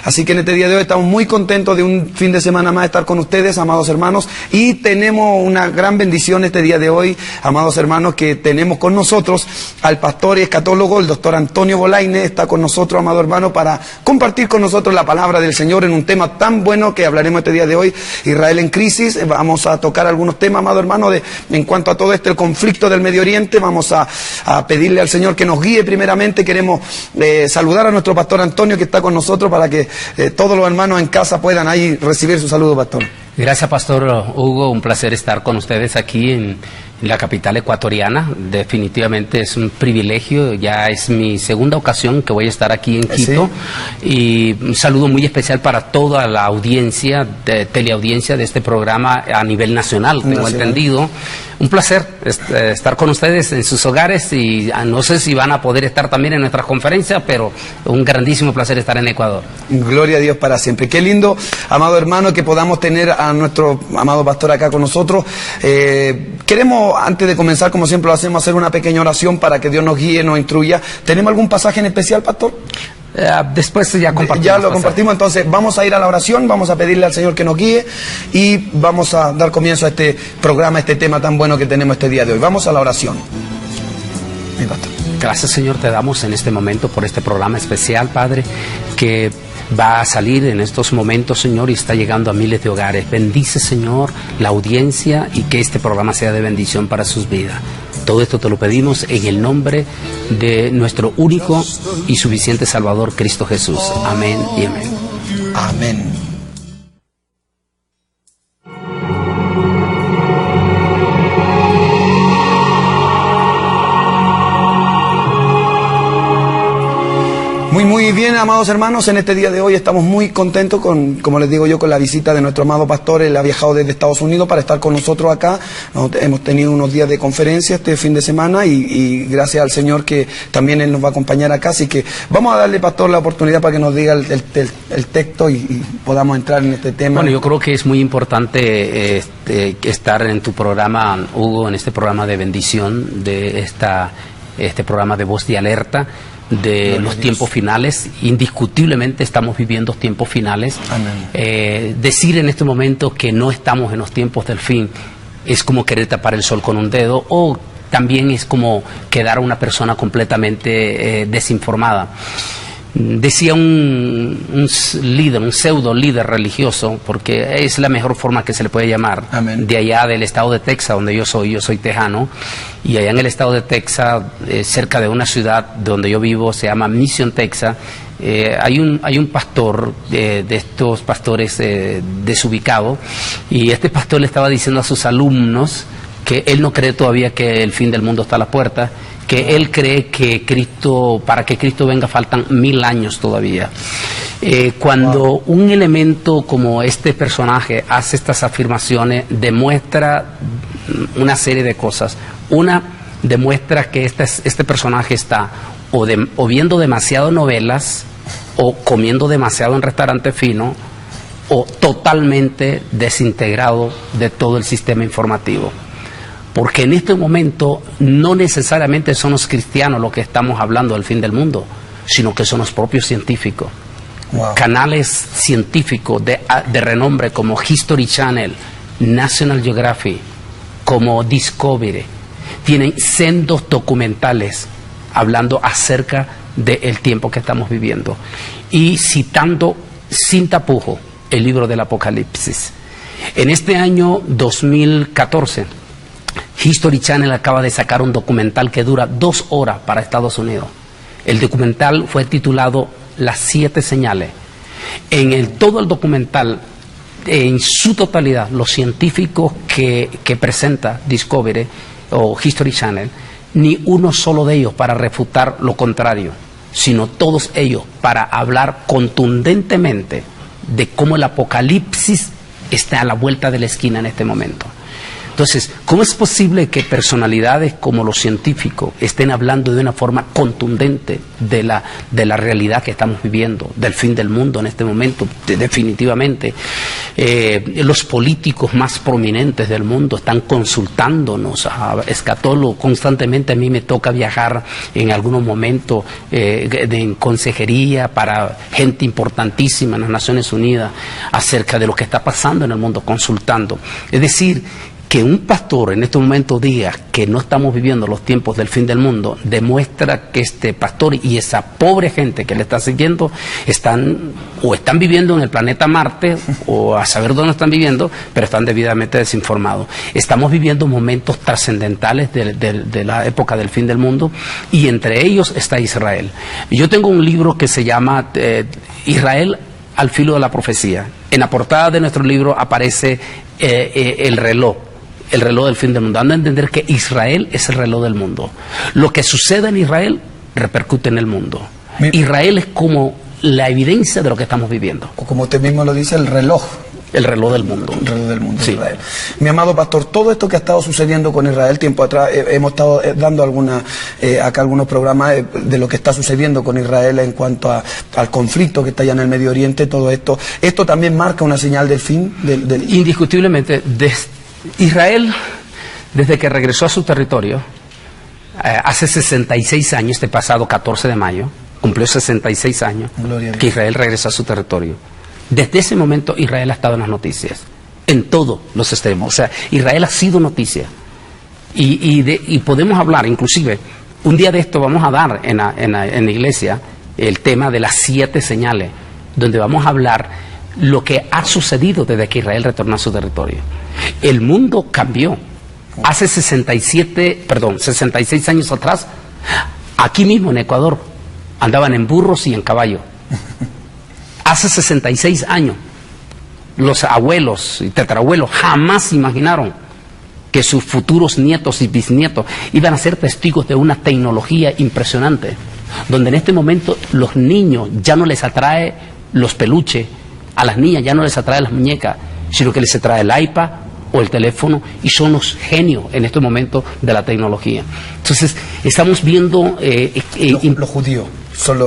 Así que en este día de hoy estamos muy contentos de un fin de semana más estar con ustedes, amados hermanos, y tenemos una gran bendición este día de hoy, amados hermanos, que tenemos con nosotros al pastor y escatólogo, el doctor Antonio Bolaine, está con nosotros, amado hermano, para compartir con nosotros la palabra del Señor en un tema tan bueno que hablaremos este día de hoy, Israel en crisis. Vamos a tocar algunos temas, amado hermano, en cuanto a todo el conflicto del Medio Oriente. Vamos a pedirle al Señor que nos guíe primeramente. Queremos saludar a nuestro pastor Antonio, que está con nosotros, para que todos los hermanos en casa puedan ahí recibir su saludo, pastor. Gracias, pastor Hugo, un placer estar con ustedes aquí en la capital ecuatoriana. Definitivamente es un privilegio, ya es mi segunda ocasión que voy a estar aquí en Quito. ¿Sí? Y un saludo muy especial para toda la audiencia, teleaudiencia de este programa a nivel nacional, tengo entendido. Un placer estar con ustedes en sus hogares, y no sé si van a poder estar también en nuestras conferencias, pero un grandísimo placer estar en Ecuador. Gloria a Dios para siempre. Qué lindo, amado hermano, que podamos tener a nuestro amado pastor acá con nosotros. Queremos, antes de comenzar, como siempre lo hacemos, hacer una pequeña oración para que Dios nos guíe, nos instruya. ¿Tenemos algún pasaje en especial, pastor? Después ya compartimos. Ya lo compartimos, entonces vamos a ir a la oración, vamos a pedirle al Señor que nos guíe y vamos a dar comienzo a este programa, a este tema tan bueno que tenemos este día de hoy. Vamos a la oración. Mi pastor. Gracias, Señor, te damos en este momento por este programa especial, Padre, que va a salir en estos momentos, Señor, y está llegando a miles de hogares. Bendice, Señor, la audiencia, y que este programa sea de bendición para sus vidas. Todo esto te lo pedimos en el nombre de nuestro único y suficiente Salvador, Cristo Jesús. Amén y amén. Amén. Muy bien, amados hermanos, en este día de hoy estamos muy contentos con, como les digo yo, con la visita de nuestro amado pastor. Él ha viajado desde Estados Unidos para estar con nosotros acá. Hemos tenido unos días de conferencia este fin de semana y gracias al Señor que también Él nos va a acompañar acá. Así que vamos a darle, pastor, la oportunidad para que nos diga el texto y podamos entrar en este tema. Bueno, yo creo que es muy importante estar en tu programa, Hugo, en este programa de bendición, de este programa de voz de alerta, de los tiempos finales. Indiscutiblemente estamos viviendo tiempos finales. Decir en este momento que no estamos en los tiempos del fin es como querer tapar el sol con un dedo, o también es como quedar a una persona completamente desinformada. Decía un líder, un pseudo líder religioso, porque es la mejor forma que se le puede llamar, de allá del estado de Texas, donde yo soy tejano, y allá en el estado de Texas, cerca de una ciudad donde yo vivo, se llama Mission, Texas. Hay un pastor de estos pastores desubicados, y este pastor le estaba diciendo a sus alumnos que él no cree todavía que el fin del mundo está a la puerta, que él cree que para que Cristo venga faltan 1000 años todavía. Cuando un elemento como este personaje hace estas afirmaciones, demuestra una serie de cosas. Una, demuestra que este personaje está o viendo demasiado novelas, o comiendo demasiado en restaurante fino, o totalmente desintegrado de todo el sistema informativo. Porque en este momento no necesariamente son los cristianos los que estamos hablando del fin del mundo, sino que son los propios científicos. Canales científicos de renombre como History Channel, National Geographic, como Discovery, tienen sendos documentales hablando acerca del tiempo que estamos viviendo, y citando sin tapujo el libro del Apocalipsis. En este año 2014, History Channel acaba de sacar un documental que dura 2 horas para Estados Unidos. El documental fue titulado Las 7 señales. Todo el documental, en su totalidad, los científicos que presenta Discovery o History Channel, ni uno solo de ellos para refutar lo contrario, sino todos ellos para hablar contundentemente de cómo el apocalipsis está a la vuelta de la esquina en este momento. Entonces, ¿cómo es posible que personalidades como los científicos estén hablando de una forma contundente de la realidad que estamos viviendo, del fin del mundo en este momento? Definitivamente. Los políticos más prominentes del mundo están consultándonos a escatólogos constantemente. A mí me toca viajar en algunos momentos en consejería para gente importantísima en las Naciones Unidas acerca de lo que está pasando en el mundo, consultando. Es decir, que un pastor en este momento diga que no estamos viviendo los tiempos del fin del mundo, demuestra que este pastor y esa pobre gente que le está siguiendo están viviendo en el planeta Marte, o a saber dónde están viviendo, pero están debidamente desinformados. Estamos viviendo momentos trascendentales de la época del fin del mundo, y entre ellos está Israel. Yo tengo un libro que se llama Israel al filo de la profecía. En la portada de nuestro libro aparece el reloj del fin del mundo, dando a entender que Israel es el reloj del mundo. Lo que sucede en Israel repercute en el mundo. Israel es como la evidencia de lo que estamos viviendo. O como usted mismo lo dice, el reloj. El reloj del mundo. El reloj del mundo, sí. Israel. Mi amado pastor, todo esto que ha estado sucediendo con Israel, tiempo atrás, hemos estado dando acá algunos programas de lo que está sucediendo con Israel en cuanto al conflicto que está allá en el Medio Oriente, todo esto. Esto también marca una señal del fin del... Indiscutiblemente, Israel, desde que regresó a su territorio, hace 66 años, este pasado 14 de mayo, cumplió 66 años que Israel regresó a su territorio. Desde ese momento Israel ha estado en las noticias, en todos los extremos. O sea, Israel ha sido noticia. Y podemos hablar, inclusive, un día de esto vamos a dar en la iglesia el tema de las 7 señales, donde vamos a hablar lo que ha sucedido desde que Israel retornó a su territorio. El mundo cambió. Hace 66 años atrás, aquí mismo en Ecuador, andaban en burros y en caballo. Hace 66 años, los abuelos y tatarabuelos jamás imaginaron que sus futuros nietos y bisnietos iban a ser testigos de una tecnología impresionante, donde en este momento los niños ya no les atrae los peluches, a las niñas ya no les atrae las muñecas, sino que les atrae el iPad o el teléfono, y son los genios en este momento de la tecnología. Entonces, estamos viendo... los judíos son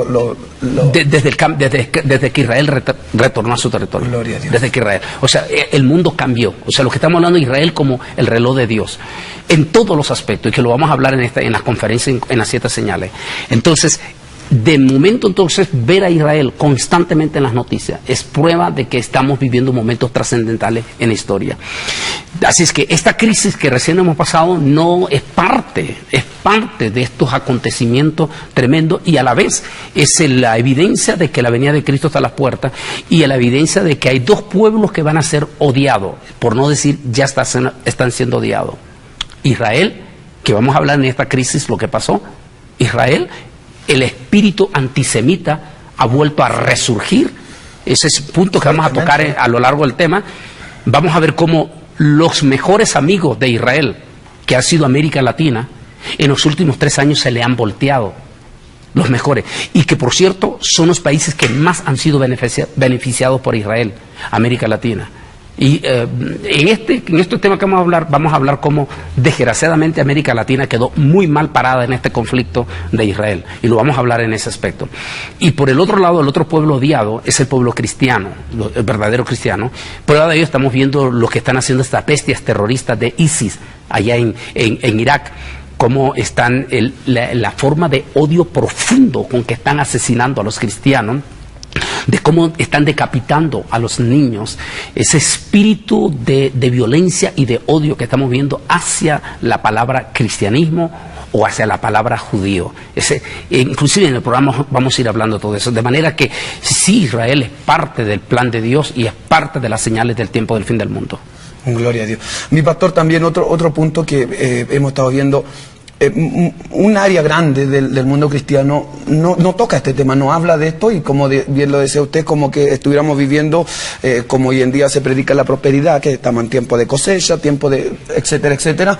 desde que Israel retornó a su territorio. Gloria a Dios. Desde que Israel... O sea, el mundo cambió. O sea, lo que estamos hablando de Israel como el reloj de Dios, en todos los aspectos, y que lo vamos a hablar en las conferencias, en las 7 señales. Entonces, de momento, entonces, ver a Israel constantemente en las noticias es prueba de que estamos viviendo momentos trascendentales en la historia. Así es que esta crisis que recién hemos pasado no es parte de estos acontecimientos tremendos, y a la vez es la evidencia de que la venida de Cristo está a las puertas, y la evidencia de que hay 2 pueblos que van a ser odiados, por no decir ya están siendo odiados. Israel, que vamos a hablar en esta crisis lo que pasó. Israel, el espíritu antisemita ha vuelto a resurgir. Ese es el punto que vamos a tocar a lo largo del tema. Vamos a ver cómo los mejores amigos de Israel, que ha sido América Latina, en los últimos 3 años se le han volteado. Los mejores. Y que, por cierto, son los países que más han sido beneficiados por Israel, América Latina. Y en este tema que vamos a hablar cómo desgraciadamente América Latina quedó muy mal parada en este conflicto de Israel, y lo vamos a hablar en ese aspecto. Y por el otro lado, el otro pueblo odiado es el pueblo cristiano, el verdadero cristiano. Prueba de ello estamos viendo lo que están haciendo estas bestias terroristas de ISIS allá en Irak, cómo están la forma de odio profundo con que están asesinando a los cristianos, de cómo están decapitando a los niños, ese espíritu de violencia y de odio que estamos viendo hacia la palabra cristianismo o hacia la palabra judío. Inclusive en el programa vamos a ir hablando de todo eso, de manera que sí, Israel es parte del plan de Dios y es parte de las señales del tiempo del fin del mundo. Gloria a Dios. Mi pastor, también otro punto que hemos estado viendo, un área grande del mundo cristiano no toca este tema, no habla de esto, y como bien lo decía usted, como que estuviéramos viviendo como hoy en día se predica la prosperidad, que estamos en tiempo de cosecha, tiempo de etcétera, etcétera.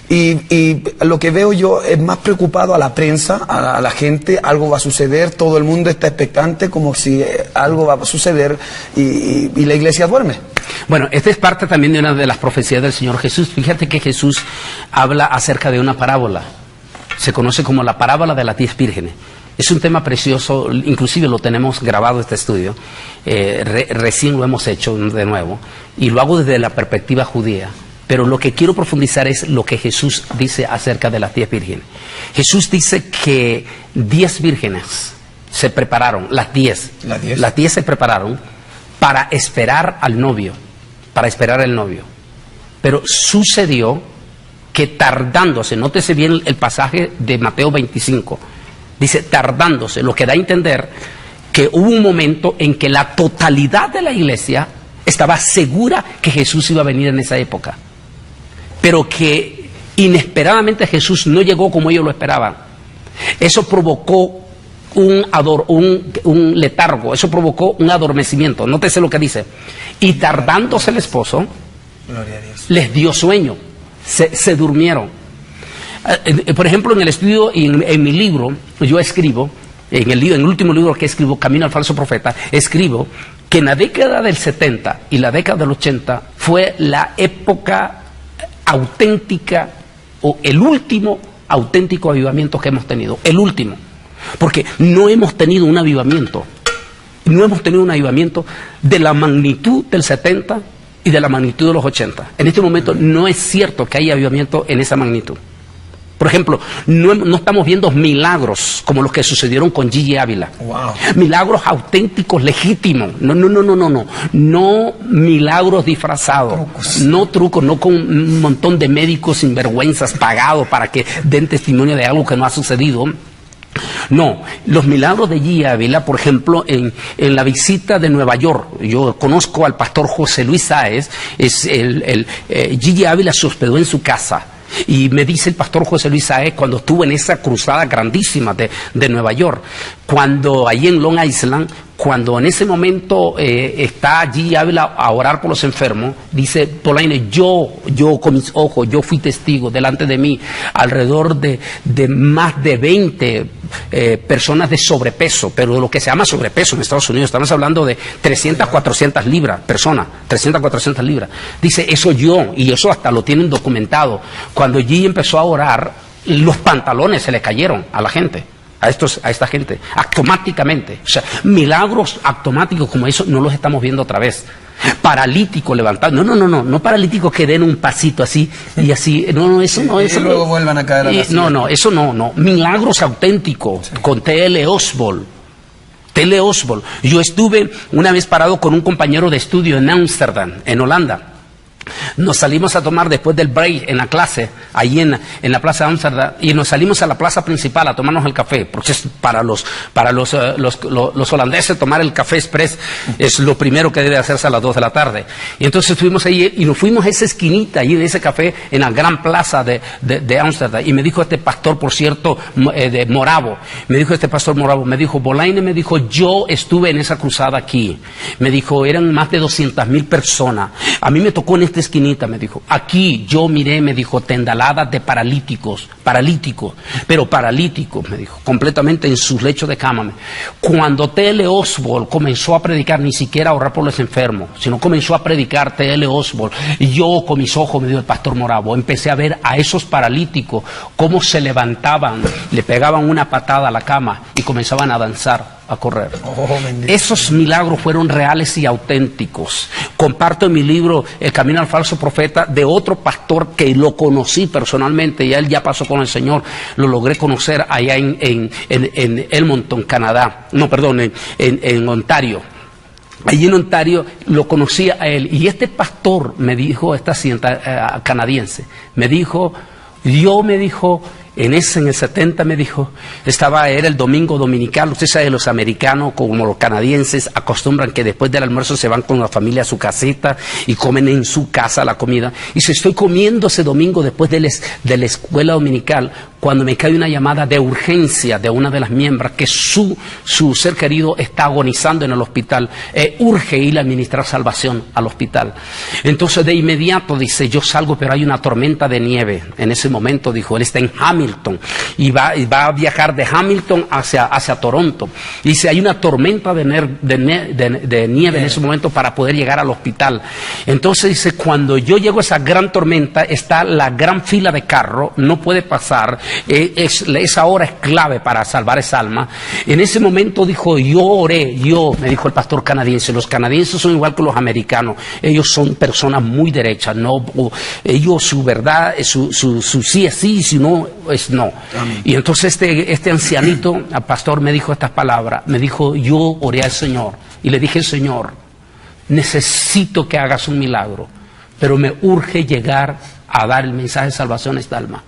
Y lo que veo yo es más preocupado a la prensa, a la gente, algo va a suceder, todo el mundo está expectante como si algo va a suceder, y la iglesia duerme. Bueno, esta es parte también de una de las profecías del Señor Jesús. Fíjate que Jesús habla acerca de una parábola. Se conoce como la parábola de las 10 vírgenes. Es un tema precioso, inclusive lo tenemos grabado este estudio, recién lo hemos hecho de nuevo, y lo hago desde la perspectiva judía. Pero lo que quiero profundizar es lo que Jesús dice acerca de las 10 vírgenes. Jesús dice que 10 vírgenes se prepararon, las 10 se prepararon para esperar al novio, para esperar al novio. Pero sucedió que tardándose, nótese bien el pasaje de Mateo 25, dice tardándose, lo que da a entender que hubo un momento en que la totalidad de la iglesia estaba segura que Jesús iba a venir en esa época, pero que inesperadamente Jesús no llegó como ellos lo esperaban. Eso provocó un letargo, eso provocó un adormecimiento. Nótese lo que dice. Y tardándose el esposo, Gloria a Dios, les dio sueño, se durmieron. Por ejemplo, en el estudio y en mi libro, yo escribo, en el último libro que escribo, Camino al Falso Profeta, escribo que en la década del 70 y la década del 80 fue la época auténtica, o el último auténtico avivamiento que hemos tenido, el último, porque no hemos tenido un avivamiento de la magnitud del 70 y de la magnitud de los 80. En este momento no es cierto que haya avivamiento en esa magnitud. Por ejemplo, no estamos viendo milagros como los que sucedieron con Gigi Ávila. Wow. Milagros auténticos, legítimos. No milagros disfrazados. Trucos. No trucos, no con un montón de médicos sinvergüenzas pagados para que den testimonio de algo que no ha sucedido. No, los milagros de Gigi Ávila, por ejemplo, en la visita de Nueva York, yo conozco al pastor José Luis Sáez, Gigi Ávila se hospedó en su casa. Y me dice el pastor José Luis Sáez, cuando estuvo en esa cruzada grandísima de Nueva York, cuando allí en Long Island, cuando en ese momento está allí Ávila a orar por los enfermos, dice Polaine, yo con mis ojos, yo fui testigo delante de mí, alrededor de más de 20 personas de sobrepeso, pero de lo que se llama sobrepeso en Estados Unidos, estamos hablando de 300, 400 libras, personas, 300, 400 libras. Dice, eso yo, y eso hasta lo tienen documentado. Cuando Gigi empezó a orar, los pantalones se le cayeron a la gente. A esta gente, automáticamente. O sea, milagros automáticos como eso no los estamos viendo otra vez. Paralíticos levantados. No paralíticos que den un pasito así y así. No, eso no. Eso y luego vuelvan a caer a la silla. No, eso no. Milagros auténticos, sí. Con T.L. Osborne. Yo estuve una vez parado con un compañero de estudio en Ámsterdam, en Holanda. Nos salimos a tomar después del break en la clase, ahí en la plaza de Ámsterdam, y nos salimos a la plaza principal a tomarnos el café, porque es para los holandeses tomar el café express es lo primero que debe hacerse a las 2 de la tarde. Y entonces estuvimos ahí y nos fuimos a esa esquinita, ahí en ese café, en la gran plaza de Ámsterdam, y me dijo este pastor, por cierto, de Moravo, me dijo, Bolaine, me dijo, yo estuve en esa cruzada aquí, me dijo, eran más de 200,000 personas, a mí me tocó en esta esquinita, me dijo, aquí yo miré, me dijo, tendaladas de paralíticos, me dijo, completamente en sus lechos de cama. Cuando T.L. Osborne comenzó a predicar, ni siquiera a orar por los enfermos, sino comenzó a predicar T.L. Osborne, yo con mis ojos, me dijo el pastor Moravo, empecé a ver a esos paralíticos cómo se levantaban, le pegaban una patada a la cama y comenzaban a danzar, a correr. Esos milagros fueron reales y auténticos. Comparto en mi libro El Camino al Falso Profeta de otro pastor que lo conocí personalmente, y él ya pasó con el Señor, lo logré conocer allá en Edmonton, Canadá, en Ontario. Allí en Ontario lo conocí a él, y este pastor me dijo, canadiense, me dijo, en el 70 me dijo, era el domingo dominical, usted sabe, los americanos como los canadienses acostumbran que después del almuerzo se van con la familia a su casita y comen en su casa la comida, y se estoy comiendo ese domingo después de la escuela dominical, cuando me cae una llamada de urgencia de una de las miembros que su ser querido está agonizando en el hospital, urge ir a administrar salvación al hospital. Entonces de inmediato dice, yo salgo, pero hay una tormenta de nieve. En ese momento dijo, él está en Hamilton y va a viajar de Hamilton hacia Toronto. Dice, hay una tormenta de nieve en ese momento para poder llegar al hospital. Entonces dice, cuando yo llego a esa gran tormenta, está la gran fila de carro, no puede pasar. Esa hora es clave para salvar esa alma. En ese momento dijo, me dijo el pastor canadiense, los canadienses son igual que los americanos, ellos son personas muy derechas, ellos su verdad, su sí es sí, si no es no. Amén. Y entonces este ancianito, el pastor, me dijo estas palabras, me dijo, yo oré al Señor y le dije, Señor, necesito que hagas un milagro, pero me urge llegar a dar el mensaje de salvación a esta alma.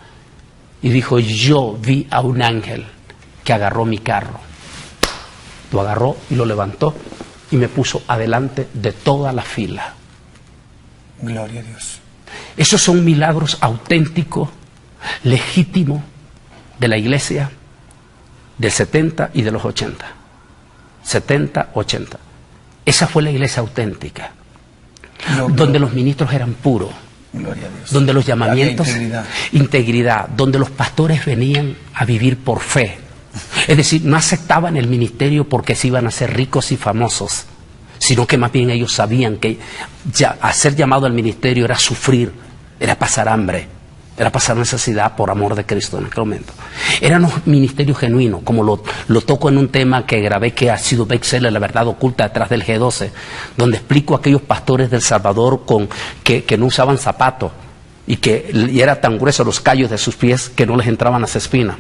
Y dijo, yo vi a un ángel que agarró mi carro, lo agarró y lo levantó y me puso adelante de toda la fila. Gloria a Dios. Esos son milagros auténticos, legítimos de la iglesia del 70 y de los 80. 70, 80. Esa fue la iglesia auténtica, donde los ministros eran puros. Gloria a Dios. Donde los llamamientos, integridad, donde los pastores venían a vivir por fe. Es decir, no aceptaban el ministerio porque se iban a ser ricos y famosos, sino que más bien ellos sabían que ser llamado al ministerio era sufrir, era pasar hambre, era pasar necesidad por amor de Cristo en aquel momento. Eran los ministerios genuinos, como lo toco en un tema que grabé que ha sido bestseller, La verdad oculta detrás del G12, donde explico a aquellos pastores del Salvador que no usaban zapatos y era tan grueso los callos de sus pies que no les entraban las espinas.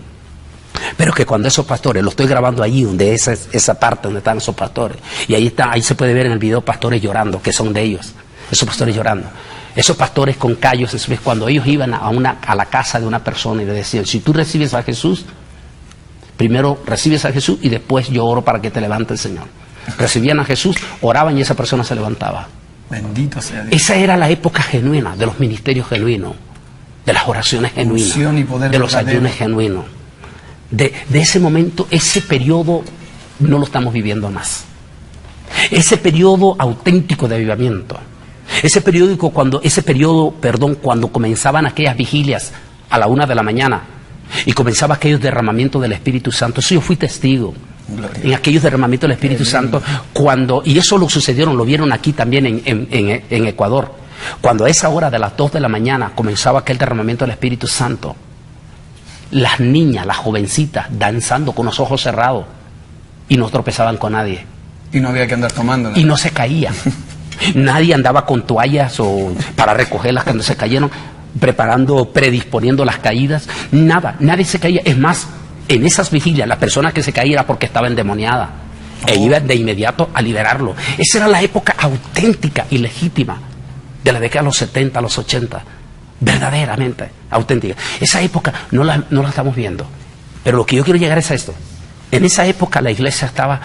Pero que cuando esos pastores, lo estoy grabando allí, donde esa parte donde están esos pastores, y ahí se puede ver en el video pastores llorando, que son de ellos, esos pastores llorando. Esos pastores con callos, cuando ellos iban a la casa de una persona y le decían, si tú recibes a Jesús, primero recibes a Jesús y después yo oro para que te levante el Señor. Recibían a Jesús, oraban y esa persona se levantaba. Bendito sea Dios. Esa era la época genuina de los ministerios genuinos, de las oraciones genuinas, de los ayunos genuinos. De ese momento, ese periodo no lo estamos viviendo más. Ese periodo auténtico de avivamiento. Ese periodo, cuando comenzaban aquellas vigilias a la 1 de la mañana y comenzaba aquellos derramamientos del Espíritu Santo, eso yo fui testigo. Gloria. En aquellos derramamientos del Espíritu Santo, y eso lo vieron aquí también en Ecuador, cuando a esa hora de las 2 de la mañana comenzaba aquel derramamiento del Espíritu Santo, las niñas, las jovencitas, danzando con los ojos cerrados y no tropezaban con nadie. Y no había que andar tomando nada. Y no se caían. Nadie andaba con toallas para recogerlas cuando se cayeron, predisponiendo las caídas. Nadie se caía. Es más, en esas vigilias, la persona que se caía era porque estaba endemoniada. E iban de inmediato a liberarlo. Esa era la época auténtica y legítima de la década de los 70, los 80. Verdaderamente auténtica. Esa época no la estamos viendo. Pero lo que yo quiero llegar es a esto. En esa época la iglesia estaba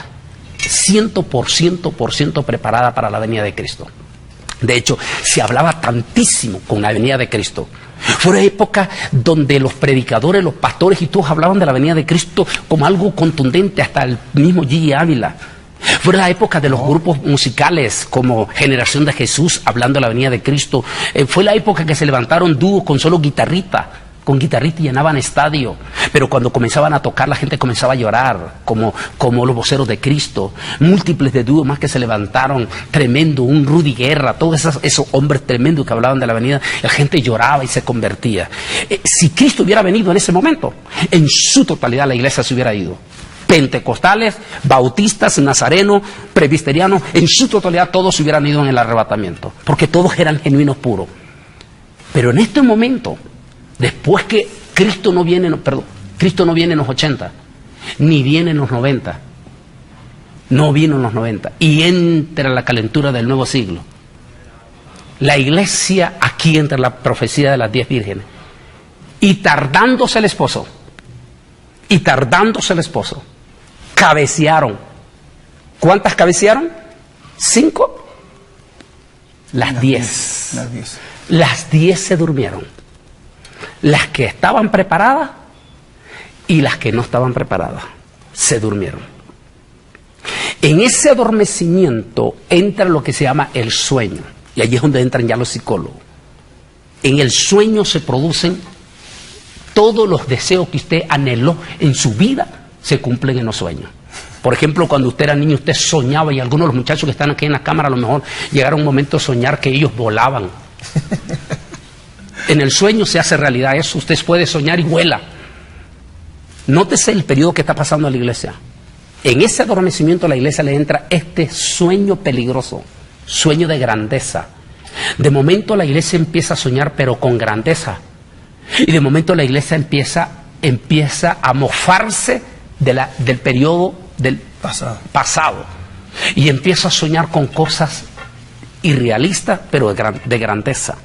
100% preparada para la venida de Cristo. De hecho, se hablaba tantísimo con la venida de Cristo. Fue una época donde los predicadores, los pastores y todos hablaban de la venida de Cristo como algo contundente, hasta el mismo G. Ávila. Fue la época de los grupos musicales como Generación de Jesús hablando de la venida de Cristo. Fue la época que se levantaron dúos con solo guitarrita. Con guitarrita llenaban estadio, pero cuando comenzaban a tocar la gente comenzaba a llorar, como los voceros de Cristo, múltiples de dúos más que se levantaron, tremendo, un Rudy Guerra, todos esos hombres tremendos que hablaban de la venida, la gente lloraba y se convertía. Si Cristo hubiera venido en ese momento, en su totalidad la iglesia se hubiera ido. Pentecostales, bautistas, nazarenos, presbiterianos, en su totalidad todos se hubieran ido en el arrebatamiento, porque todos eran genuinos puros. Pero en este momento, después que Cristo no viene en los 80, ni viene en los 90, no vino en los 90, y entra la calentura del nuevo siglo. La iglesia, aquí entra la profecía de las 10 vírgenes, y tardándose el esposo, cabecearon. ¿Cuántas cabecearon? 5. Las 10. Las 10 se durmieron. Las que estaban preparadas y las que no estaban preparadas se durmieron. En ese adormecimiento entra lo que se llama el sueño, y allí es donde entran ya los psicólogos. En el sueño se producen todos los deseos que usted anheló en su vida, se cumplen en los sueños. Por ejemplo, cuando usted era niño, usted soñaba, y algunos de los muchachos que están aquí en la cámara a lo mejor llegaron un momento a soñar que ellos volaban. En el sueño se hace realidad eso, usted puede soñar y vuela. Nótese el periodo que está pasando en la iglesia. En ese adormecimiento a la iglesia le entra este sueño peligroso, sueño de grandeza. De momento la iglesia empieza a soñar, pero con grandeza. Y de momento la iglesia empieza a mofarse del periodo del pasado. Y empieza a soñar con cosas irrealistas, pero de grandeza.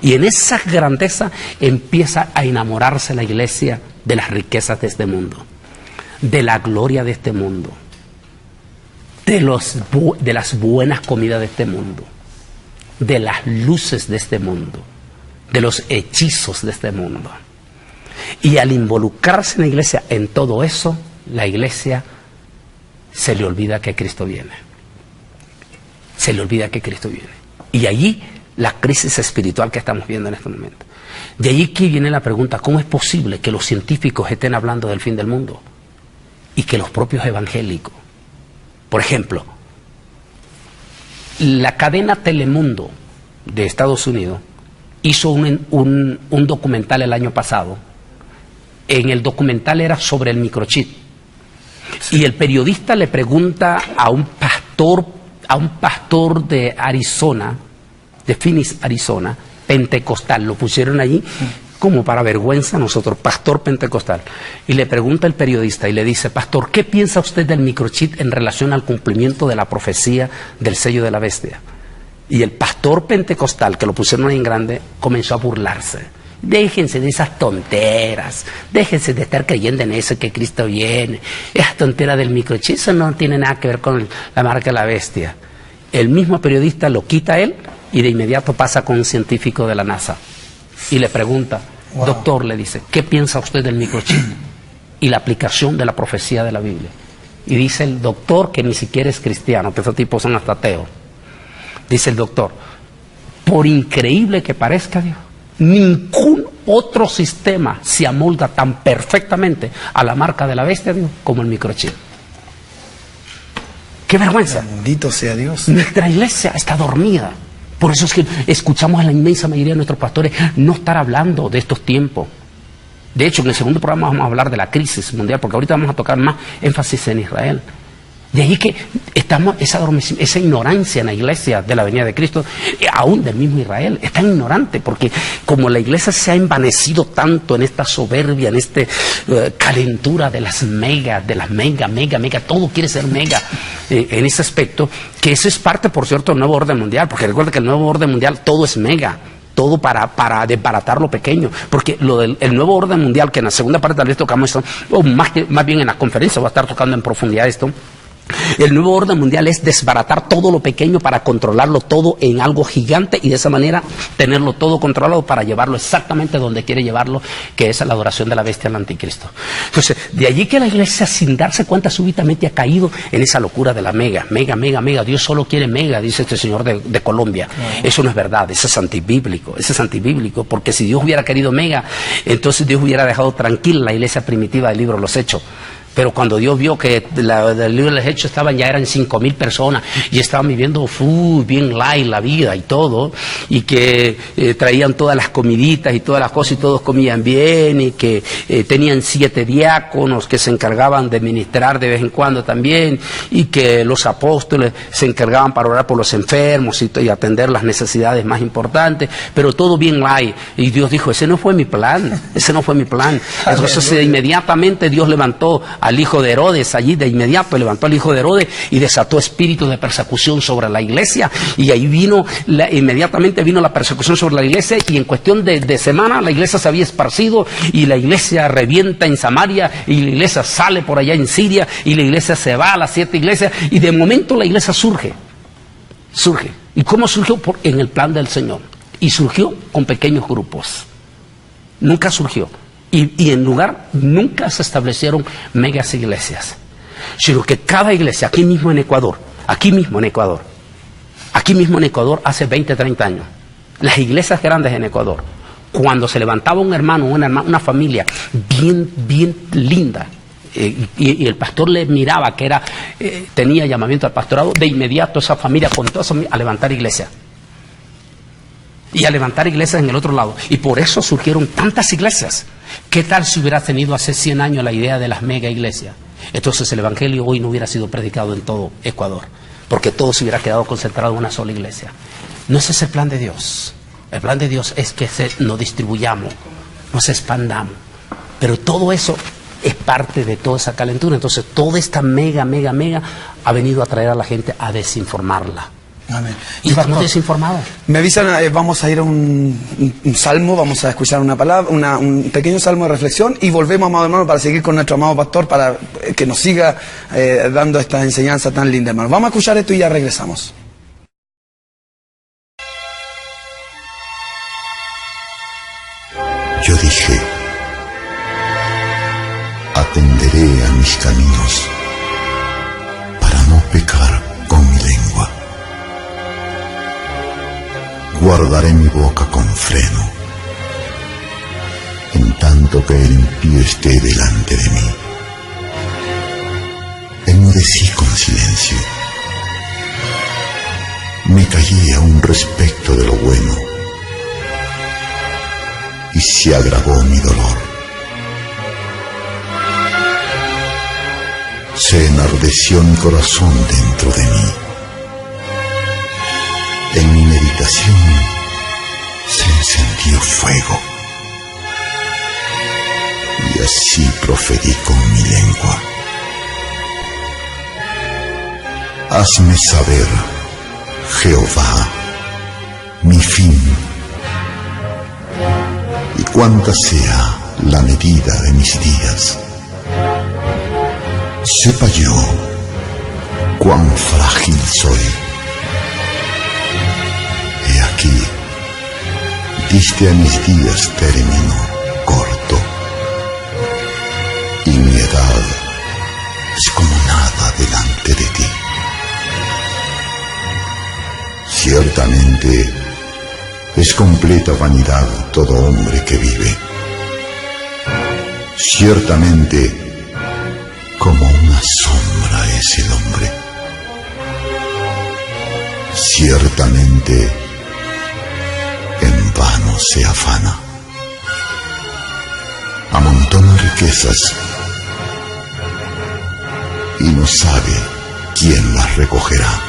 Y en esa grandeza empieza a enamorarse la iglesia de las riquezas de este mundo, de la gloria de este mundo, de las buenas comidas de este mundo, de las luces de este mundo, de los hechizos de este mundo. Y al involucrarse en la iglesia en todo eso, la iglesia se le olvida que Cristo viene. Se le olvida que Cristo viene. Y allí la crisis espiritual que estamos viendo en este momento. De allí que viene la pregunta, ¿cómo es posible que los científicos estén hablando del fin del mundo y que los propios evangélicos? Por ejemplo, la cadena Telemundo de Estados Unidos hizo un documental el año pasado. En el documental era sobre el microchip. Sí. Y el periodista le pregunta a un pastor de Arizona, de Phoenix, Arizona, pentecostal, lo pusieron allí como para vergüenza nosotros, pastor pentecostal. Y le pregunta el periodista y le dice, pastor, ¿qué piensa usted del microchip en relación al cumplimiento de la profecía del sello de la bestia? Y el pastor pentecostal, que lo pusieron ahí en grande, comenzó a burlarse. Déjense de esas tonteras, déjense de estar creyendo en eso que Cristo viene. Esa tontera del microchip, eso no tiene nada que ver con la marca de la bestia. El mismo periodista lo quita a él y de inmediato pasa con un científico de la NASA y le pregunta, wow, doctor, le dice, ¿qué piensa usted del microchip y la aplicación de la profecía de la Biblia? Y dice el doctor, que ni siquiera es cristiano, que esos tipos son hasta ateos, dice el doctor, por increíble que parezca, Dios, ningún otro sistema se amolda tan perfectamente a la marca de la bestia, Dios, como el microchip. ¡Qué vergüenza! Bendito sea Dios. Nuestra iglesia está dormida. Por eso es que escuchamos a la inmensa mayoría de nuestros pastores no estar hablando de estos tiempos. De hecho, en el segundo programa vamos a hablar de la crisis mundial, porque ahorita vamos a tocar más énfasis en Israel. De ahí que estamos esa ignorancia en la iglesia de la venida de Cristo, aún del mismo Israel, es tan ignorante, porque como la iglesia se ha envanecido tanto en esta soberbia, en esta calentura de las mega, todo quiere ser mega en ese aspecto, que eso es parte, por cierto, del nuevo orden mundial, porque recuerda que el nuevo orden mundial todo es mega. Todo para desbaratar lo pequeño, porque el nuevo orden mundial, que en la segunda parte tal vez tocamos esto, o más bien en la conferencia va a estar tocando en profundidad esto. El nuevo orden mundial es desbaratar todo lo pequeño para controlarlo todo en algo gigante y de esa manera tenerlo todo controlado para llevarlo exactamente donde quiere llevarlo, que es a la adoración de la bestia del anticristo. Entonces, de allí que la iglesia, sin darse cuenta, súbitamente ha caído en esa locura de la mega. Dios solo quiere mega, dice este señor de Colombia. Eso no es verdad, eso es antibíblico, porque si Dios hubiera querido mega, entonces Dios hubiera dejado tranquila la iglesia primitiva del libro de los Hechos. Pero cuando Dios vio que del libro de los Hechos ya eran 5,000 personas y estaban viviendo bien light la vida y todo, y que traían todas las comiditas y todas las cosas y todos comían bien, y que tenían 7 diáconos que se encargaban de ministrar de vez en cuando también, y que los apóstoles se encargaban para orar por los enfermos y atender las necesidades más importantes, pero todo bien light. Y Dios dijo, ese no fue mi plan. Entonces inmediatamente Dios levantó al hijo de Herodes, allí de inmediato levantó al hijo de Herodes y desató espíritu de persecución sobre la iglesia, y ahí inmediatamente vino la persecución sobre la iglesia, y en cuestión de semana la iglesia se había esparcido, y la iglesia revienta en Samaria, y la iglesia sale por allá en Siria, y la iglesia se va a las 7 iglesias, y de momento la iglesia surge. ¿Y cómo surgió? En el plan del Señor, y surgió con pequeños grupos. Nunca surgió Y en lugar, nunca se establecieron megas iglesias, sino que cada iglesia, aquí mismo en Ecuador, hace 20, 30 años, las iglesias grandes en Ecuador, cuando se levantaba un hermano, una familia bien linda, y el pastor le miraba que tenía llamamiento al pastorado, de inmediato esa familia con toda esa familia a levantar iglesias. Y a levantar iglesias en el otro lado. Y por eso surgieron tantas iglesias. ¿Qué tal si hubiera tenido hace 100 años la idea de las mega iglesias? Entonces el evangelio hoy no hubiera sido predicado en todo Ecuador, porque todo se hubiera quedado concentrado en una sola iglesia. No ese es el plan de Dios. El plan de Dios es que nos distribuyamos, nos expandamos. Pero todo eso es parte de toda esa calentura. Entonces toda esta mega ha venido a traer a la gente a desinformarla. Amén. Y estamos desinformados. Me avisan, vamos a ir a un salmo, vamos a escuchar una palabra, un pequeño salmo de reflexión y volvemos, amado hermano, para seguir con nuestro amado pastor, para que nos siga dando esta enseñanza tan linda, hermano. Vamos a escuchar esto y ya regresamos. Yo dije, atenderé a mis caminos para no pecar con mi lengua. Guardaré mi boca con freno, en tanto que el impío esté delante de mí. Enmudecí con silencio. Me callé aún respecto de lo bueno, y se agravó mi dolor. Se enardeció mi corazón dentro de mí. En mi meditación se encendió fuego, y así proferí con mi lengua. Hazme saber, Jehová, mi fin, y cuánta sea la medida de mis días. Sepa yo cuán frágil soy. He aquí, diste a mis días término corto, y mi edad es como nada delante de ti. Ciertamente es completa vanidad todo hombre que vive. Ciertamente como una sombra es el hombre. Ciertamente en vano se afana. Amontona riquezas y no sabe quién las recogerá.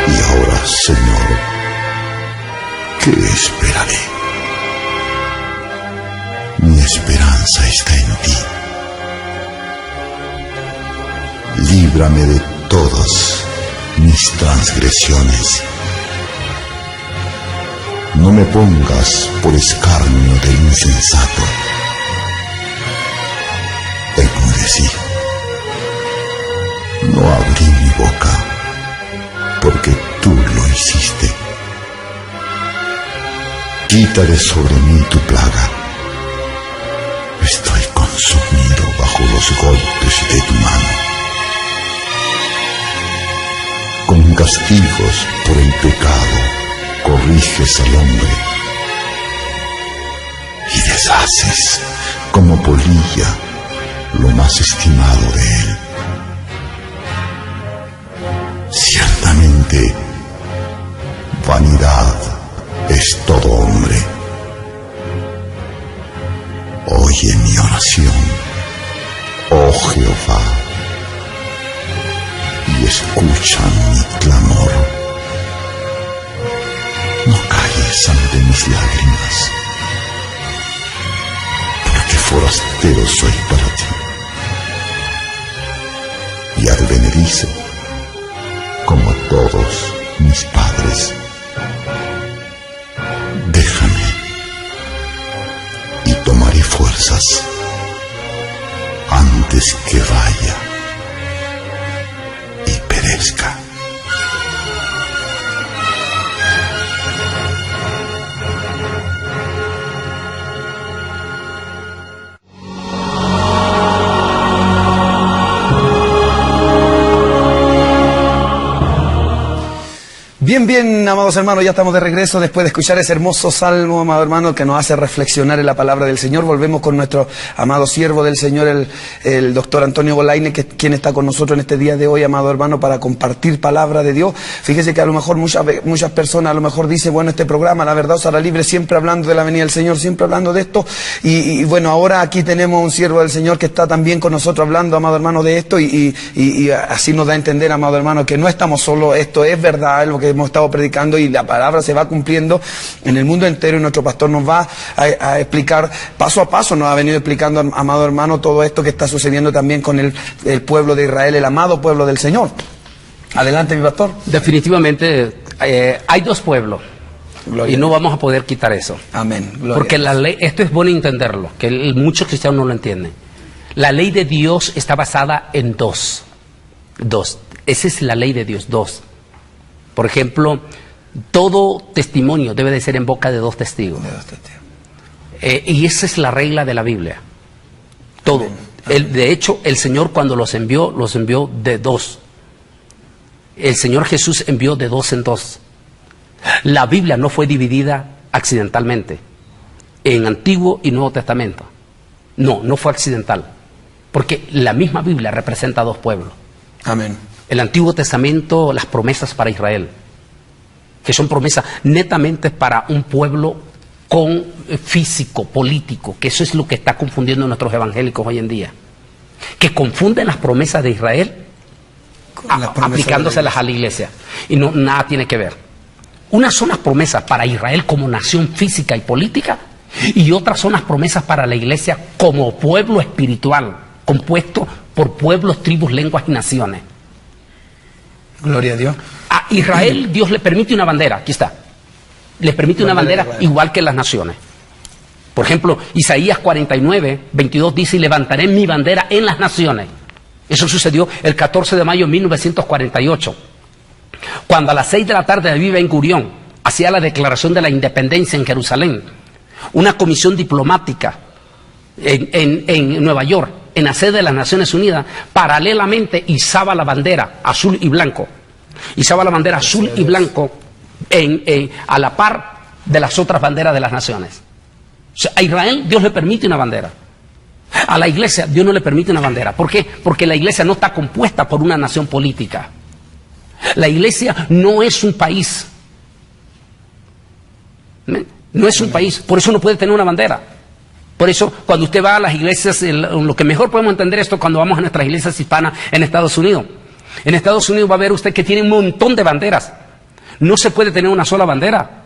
Y ahora, Señor, ¿qué esperaré? Mi esperanza está en ti. Líbrame de todas mis transgresiones. No me pongas por escarnio del insensato. Enmudecí. No abrí mi boca, porque tú lo hiciste. Quita de sobre mí tu plaga. Estoy consumido bajo los golpes de tu mano. Con castigos por el pecado corriges al hombre y deshaces como polilla lo más estimado de él. Ciertamente, vanidad es todo hombre. Oye mi oración, oh Jehová, y escucha mi clamor. No calles ante mis lágrimas, porque forastero soy para ti, y advenedizo como todos mis padres. Déjame y tomaré fuerzas antes que vaya y perezca. Bien, amados hermanos, ya estamos de regreso después de escuchar ese hermoso salmo, amado hermano, que nos hace reflexionar en la palabra del Señor. Volvemos con nuestro amado siervo del Señor, el doctor Antonio Bolaine, quien está con nosotros en este día de hoy, amado hermano, para compartir palabra de Dios. Fíjese que a lo mejor muchas personas a lo mejor dicen, bueno, este programa, La Verdad os hará libre, siempre hablando de la venida del Señor, siempre hablando de esto. Y bueno, ahora aquí tenemos un siervo del Señor que está también con nosotros hablando, amado hermano, de esto. Y así nos da a entender, amado hermano, que no estamos solos, esto es verdad, es lo que hemos estado predicando y la palabra se va cumpliendo en el mundo entero, y nuestro pastor nos va a explicar paso a paso, nos ha venido explicando, amado hermano, todo esto que está sucediendo también con el pueblo de Israel, el amado pueblo del Señor. Adelante, mi pastor. Definitivamente hay dos pueblos. Gloria, y no vamos a poder quitar eso. Amén. Gloria, porque la ley, esto es bueno entenderlo, que muchos cristianos no lo entienden. La ley de Dios está basada en dos. Esa es la ley de Dios, dos. Por ejemplo, todo testimonio debe de ser en boca de dos testigos. Y esa es la regla de la Biblia. Todo. De hecho, el Señor cuando los envió de dos. El Señor Jesús envió de dos en dos. La Biblia no fue dividida accidentalmente en Antiguo y Nuevo Testamento. No fue accidental. Porque la misma Biblia representa a dos pueblos. Amén. El Antiguo Testamento, las promesas para Israel, que son promesas netamente para un pueblo con físico, político, que eso es lo que está confundiendo a nuestros evangélicos hoy en día, que confunden las promesas de Israel aplicándoselas a la iglesia, y no, nada tiene que ver. Unas son las promesas para Israel como nación física y política, y otras son las promesas para la iglesia como pueblo espiritual, compuesto por pueblos, tribus, lenguas y naciones. Gloria a Dios. A Israel Dios le permite una bandera, aquí está. Le permite una bandera igual que las naciones. Por ejemplo, Isaías 49:22 dice, y levantaré mi bandera en las naciones. Eso sucedió el 14 de mayo de 1948. Cuando a las 6 de la tarde David Ben Gurión hacía la declaración de la independencia en Jerusalén, una comisión diplomática en Nueva York, en la sede de las Naciones Unidas, paralelamente izaba la bandera azul y blanco. Izaba la bandera azul y blanco a la par de las otras banderas de las naciones. O sea, a Israel Dios le permite una bandera. A la iglesia Dios no le permite una bandera. ¿Por qué? Porque la iglesia no está compuesta por una nación política. La iglesia no es un país. No es un país. Por eso no puede tener una bandera. Por eso, cuando usted va a las iglesias, lo que mejor podemos entender esto cuando vamos a nuestras iglesias hispanas en Estados Unidos. En Estados Unidos va a ver usted que tiene un montón de banderas. No se puede tener una sola bandera,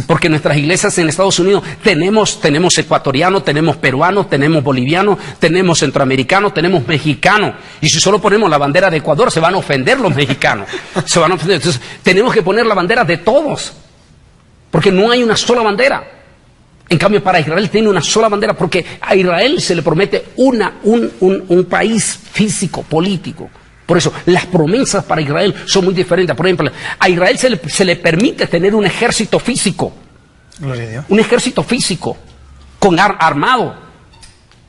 porque en nuestras iglesias en Estados Unidos tenemos ecuatorianos, tenemos peruanos, tenemos bolivianos, tenemos centroamericanos, tenemos mexicanos. Y si solo ponemos la bandera de Ecuador, se van a ofender los mexicanos. Se van a ofender. Entonces, tenemos que poner la bandera de todos, porque no hay una sola bandera. En cambio, para Israel tiene una sola bandera, porque a Israel se le promete un país físico, político. Por eso, las promesas para Israel son muy diferentes. Por ejemplo, a Israel se le permite tener un ejército físico. Gloria a Dios. Un ejército físico, armado.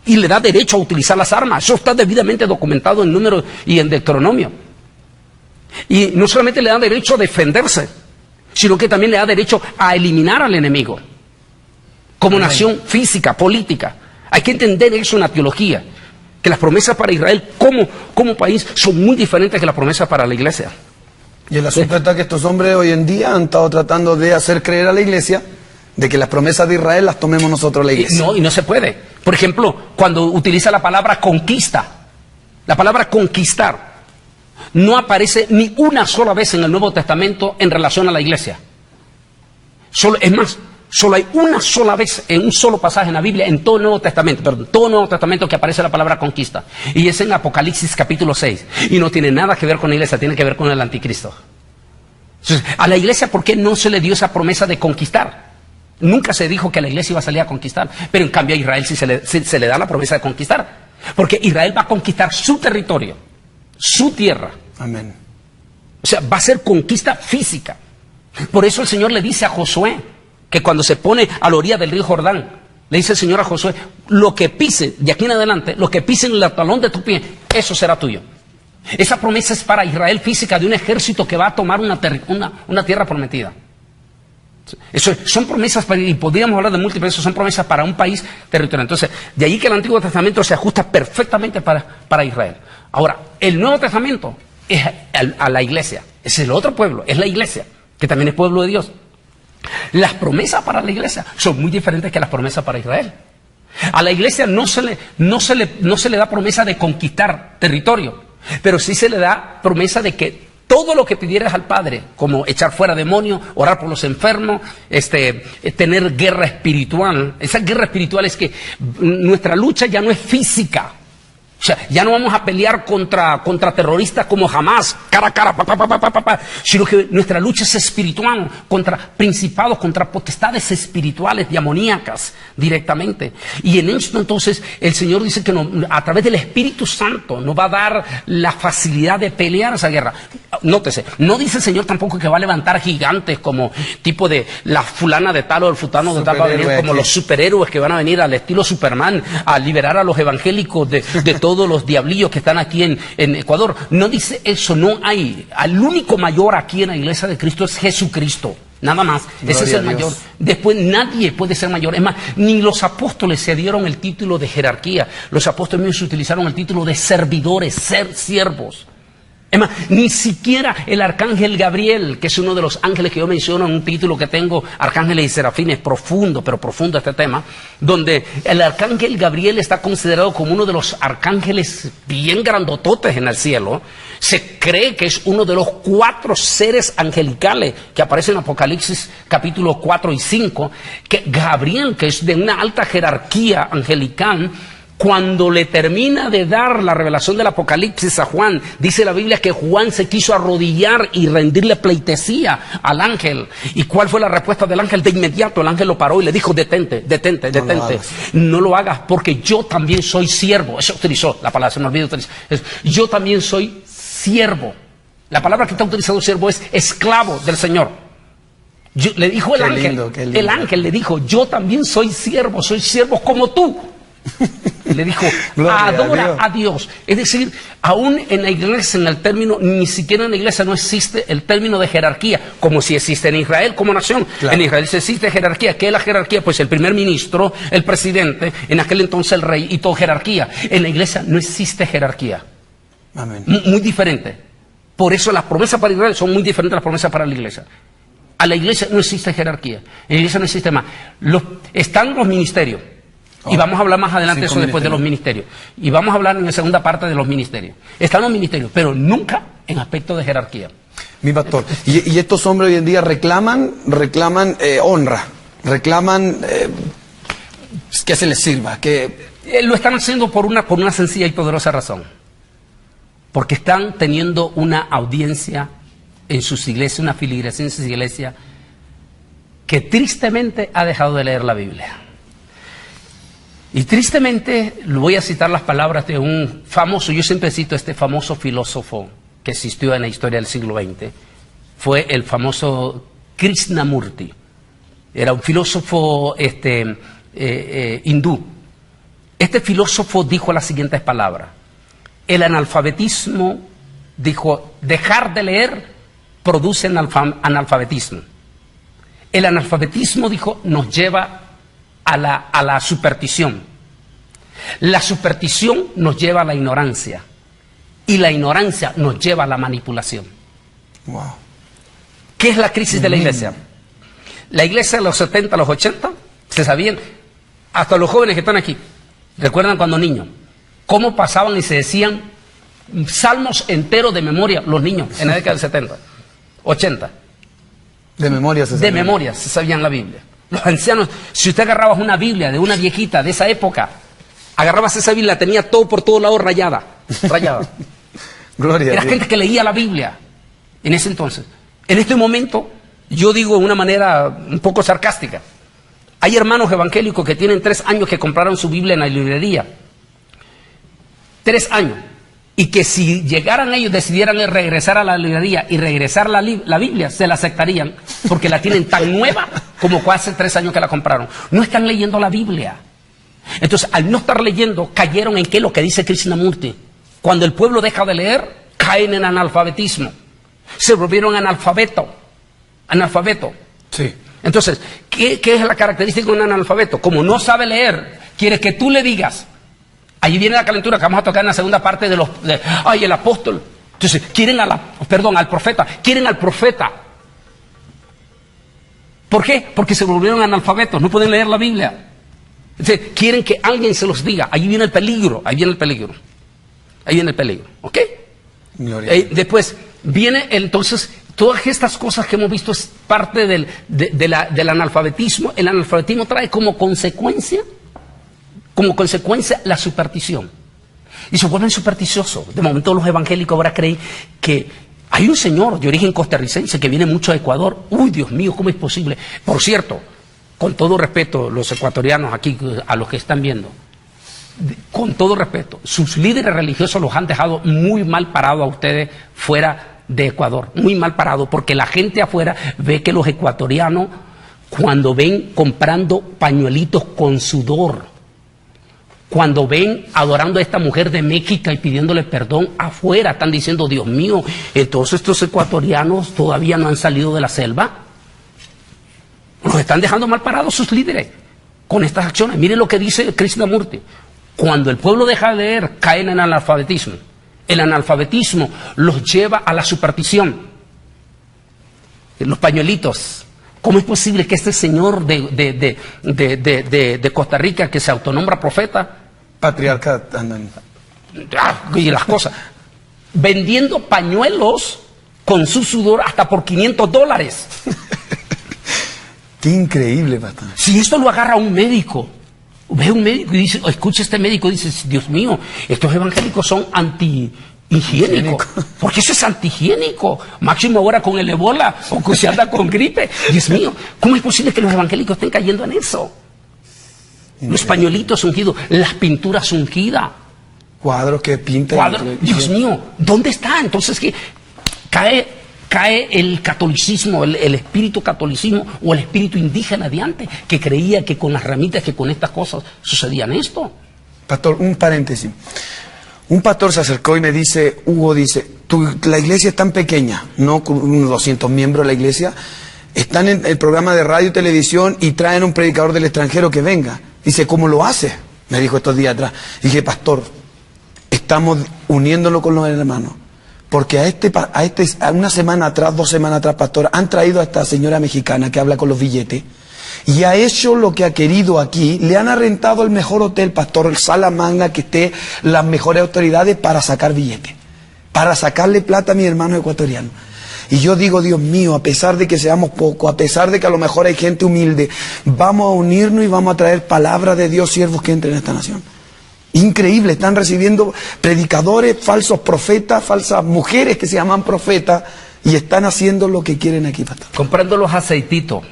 Y le da derecho a utilizar las armas. Eso está debidamente documentado en Números y en Deuteronomio. Y no solamente le da derecho a defenderse, sino que también le da derecho a eliminar al enemigo. Como nación física, política. Hay que entender eso en la teología, que las promesas para Israel como país son muy diferentes que las promesas para la iglesia. Y el asunto está que estos hombres hoy en día han estado tratando de hacer creer a la iglesia de que las promesas de Israel las tomemos nosotros la iglesia. Y no se puede. Por ejemplo, cuando utiliza la palabra conquista, la palabra conquistar no aparece ni una sola vez en el Nuevo Testamento en relación a la iglesia. Solo hay una sola vez, en un solo pasaje en la Biblia, en todo el Nuevo Testamento, que aparece la palabra conquista. Y es en Apocalipsis capítulo 6. Y no tiene nada que ver con la iglesia, tiene que ver con el anticristo. Entonces, a la iglesia, ¿por qué no se le dio esa promesa de conquistar? Nunca se dijo que la iglesia iba a salir a conquistar. Pero en cambio a Israel sí se le da la promesa de conquistar. Porque Israel va a conquistar su territorio, su tierra. Amén. O sea, va a ser conquista física. Por eso el Señor le dice a Josué, que cuando se pone a la orilla del río Jordán, le dice el Señor a Josué, lo que pise, de aquí en adelante, lo que pise en el talón de tu pie, eso será tuyo. Esa promesa es para Israel física, de un ejército que va a tomar una tierra prometida. Son promesas, y podríamos hablar de múltiples, son promesas para un país territorial. Entonces, de ahí que el Antiguo Testamento se ajusta perfectamente para Israel. Ahora, el Nuevo Testamento es a la iglesia. Ese es el otro pueblo, es la iglesia, que también es pueblo de Dios. Las promesas para la iglesia son muy diferentes que las promesas para Israel. A la iglesia no se le da promesa de conquistar territorio, pero sí se le da promesa de que todo lo que pidieras al Padre, como echar fuera demonios, orar por los enfermos, tener guerra espiritual. Esa guerra espiritual es que nuestra lucha ya no es física. O sea, ya no vamos a pelear contra terroristas como Hamás, cara a cara, sino que nuestra lucha es espiritual, contra principados, contra potestades espirituales, demoníacas, directamente. Y en esto entonces el Señor dice que a través del Espíritu Santo nos va a dar la facilidad de pelear esa guerra. Nótese, no dice el Señor tampoco que va a levantar gigantes como tipo de la fulana de tal o el fulano de tal, va a venir como los superhéroes que van a venir al estilo Superman a liberar a los evangélicos de todos los diablillos que están aquí en Ecuador. No dice eso, no hay. Al único mayor aquí en la iglesia de Cristo es Jesucristo. Nada más. Ese es el mayor. Después nadie puede ser mayor. Es más, ni los apóstoles se dieron el título de jerarquía. Los apóstoles mismos utilizaron el título de servidores, ser siervos. Es más, ni siquiera el arcángel Gabriel, que es uno de los ángeles que yo menciono en un título que tengo, Arcángeles y Serafines, profundo, pero profundo este tema, donde el arcángel Gabriel está considerado como uno de los arcángeles bien grandototes en el cielo. Se cree que es uno de los 4 seres angelicales que aparecen en Apocalipsis capítulos 4 y 5, que Gabriel, que es de una alta jerarquía angelical, cuando le termina de dar la revelación del Apocalipsis a Juan, dice la Biblia que Juan se quiso arrodillar y rendirle pleitesía al ángel. ¿Y cuál fue la respuesta del ángel? De inmediato el ángel lo paró y le dijo: detente. No lo hagas, porque yo también soy siervo. Eso utilizó la palabra, se me olvidó utilizar. Yo también soy siervo. La palabra que está utilizando siervo es esclavo del Señor. Le dijo el ángel, el ángel le dijo: yo también soy siervo como tú. Le dijo: adora a Dios. Es decir, aún en la iglesia, en el término, ni siquiera en la iglesia no existe el término de jerarquía, como si existe en Israel como nación. Claro. En Israel sí existe jerarquía. ¿Qué es la jerarquía? Pues el primer ministro, el presidente, en aquel entonces el rey y todo jerarquía. En la iglesia no existe jerarquía. Amén. Muy diferente. Por eso las promesas para Israel son muy diferentes a las promesas para la iglesia. A la iglesia no existe jerarquía. En la iglesia no existe más. Están los ministerios. Y vamos a hablar más adelante de eso después de los ministerios. Y vamos a hablar en la segunda parte de los ministerios. Están los ministerios, pero nunca en aspecto de jerarquía. Mi pastor, y estos hombres hoy en día reclaman honra, reclaman que se les sirva, que... Lo están haciendo por una sencilla y poderosa razón. Porque están teniendo una audiencia en sus iglesias, una feligresía en sus iglesias, que tristemente ha dejado de leer la Biblia. Y tristemente, voy a citar las palabras de un famoso, yo siempre cito este famoso filósofo que existió en la historia del siglo XX, fue el famoso Krishnamurti. Era un filósofo hindú. Este filósofo dijo las siguientes palabras: el analfabetismo, dijo, dejar de leer produce analfabetismo. El analfabetismo, dijo, nos lleva a la superstición. La superstición nos lleva a la ignorancia. Y la ignorancia nos lleva a la manipulación. Wow. ¿Qué es la crisis de la iglesia? La iglesia de los 70, los 80, se sabían, hasta los jóvenes que están aquí, recuerdan cuando niños, cómo pasaban y se decían salmos enteros de memoria los niños en la década del 70, 80. De memoria se sabían. De memoria se sabían la Biblia. Los ancianos, si usted agarrabas una Biblia de una viejita de esa época, agarrabas esa Biblia, tenía todo por todos lados rayada. Gloria. Era gente que leía la Biblia en ese entonces. En este momento, yo digo de una manera un poco sarcástica, hay hermanos evangélicos que tienen 3 años que compraron su Biblia en la librería. 3 años. Y que si llegaran ellos, decidieran regresar a la librería y regresar la Biblia, se la aceptarían, porque la tienen tan nueva como hace 3 años que la compraron. No están leyendo la Biblia. Entonces, al no estar leyendo, cayeron en qué lo que dice Krishnamurti. Cuando el pueblo deja de leer, caen en analfabetismo. Se volvieron analfabeto. Sí. Entonces, ¿qué es la característica de un analfabeto? Como no sabe leer, quiere que tú le digas. Ahí viene la calentura que vamos a tocar en la segunda parte el apóstol. Entonces, quieren al profeta. Quieren al profeta. ¿Por qué? Porque se volvieron analfabetos, no pueden leer la Biblia. Entonces, quieren que alguien se los diga. Ahí viene el peligro. ¿Ok? Después, viene entonces, todas estas cosas que hemos visto es parte del analfabetismo. El analfabetismo trae como consecuencia la superstición. Y se vuelven supersticiosos. De momento los evangélicos ahora creen que hay un señor de origen costarricense que viene mucho a Ecuador. Uy, Dios mío, ¿cómo es posible? Por cierto, con todo respeto, los ecuatorianos aquí, a los que están viendo, con todo respeto, sus líderes religiosos los han dejado muy mal parados a ustedes fuera de Ecuador. Muy mal parados, porque la gente afuera ve que los ecuatorianos, cuando ven comprando pañuelitos con sudor, cuando ven adorando a esta mujer de México y pidiéndole perdón afuera, están diciendo, Dios mío, entonces estos ecuatorianos todavía no han salido de la selva. Los están dejando mal parados sus líderes con estas acciones. Miren lo que dice Krishnamurti. Cuando el pueblo deja de leer, caen en analfabetismo. El analfabetismo los lleva a la superstición. Los pañuelitos. ¿Cómo es posible que este señor de Costa Rica, que se autonombra profeta, patriarca, andan y las cosas, vendiendo pañuelos con su sudor hasta por $500? Qué increíble, pastor. Si esto lo agarra un médico, ve un médico y dice, escucha, este médico dice, Dios mío, estos evangélicos son antihigiénicos, porque eso es antihigiénico, máximo ahora con el ébola o que se anda con gripe. Dios mío, ¿cómo es posible que los evangélicos estén cayendo en eso? Los pañuelitos ungidos, las pinturas ungidas, cuadros que pintan. Dios mío, ¿dónde está? Entonces que cae el catolicismo, el espíritu catolicismo o el espíritu indígena de antes, que creía que con las ramitas, que con estas cosas sucedían esto. Pastor, un paréntesis. Un pastor se acercó y me dice, Hugo, dice, la iglesia es tan pequeña, no con unos 200 miembros de la iglesia, están en el programa de radio y televisión y traen un predicador del extranjero que venga. Dice, ¿cómo lo hace? Me dijo estos días atrás. Dije, pastor, estamos uniéndolo con los hermanos. Porque a una semana atrás, 2 semanas atrás, pastor, han traído a esta señora mexicana que habla con los billetes y ha hecho lo que ha querido aquí. Le han arrendado el mejor hotel, pastor, el Salamanca, que esté las mejores autoridades para sacar billetes, para sacarle plata a mi hermano ecuatoriano. Y yo digo, Dios mío, a pesar de que seamos pocos, a pesar de que a lo mejor hay gente humilde, vamos a unirnos y vamos a traer palabra de Dios, siervos que entren en esta nación. Increíble, están recibiendo predicadores, falsos profetas, falsas mujeres que se llaman profetas y están haciendo lo que quieren aquí, pastor. Comprando los aceititos,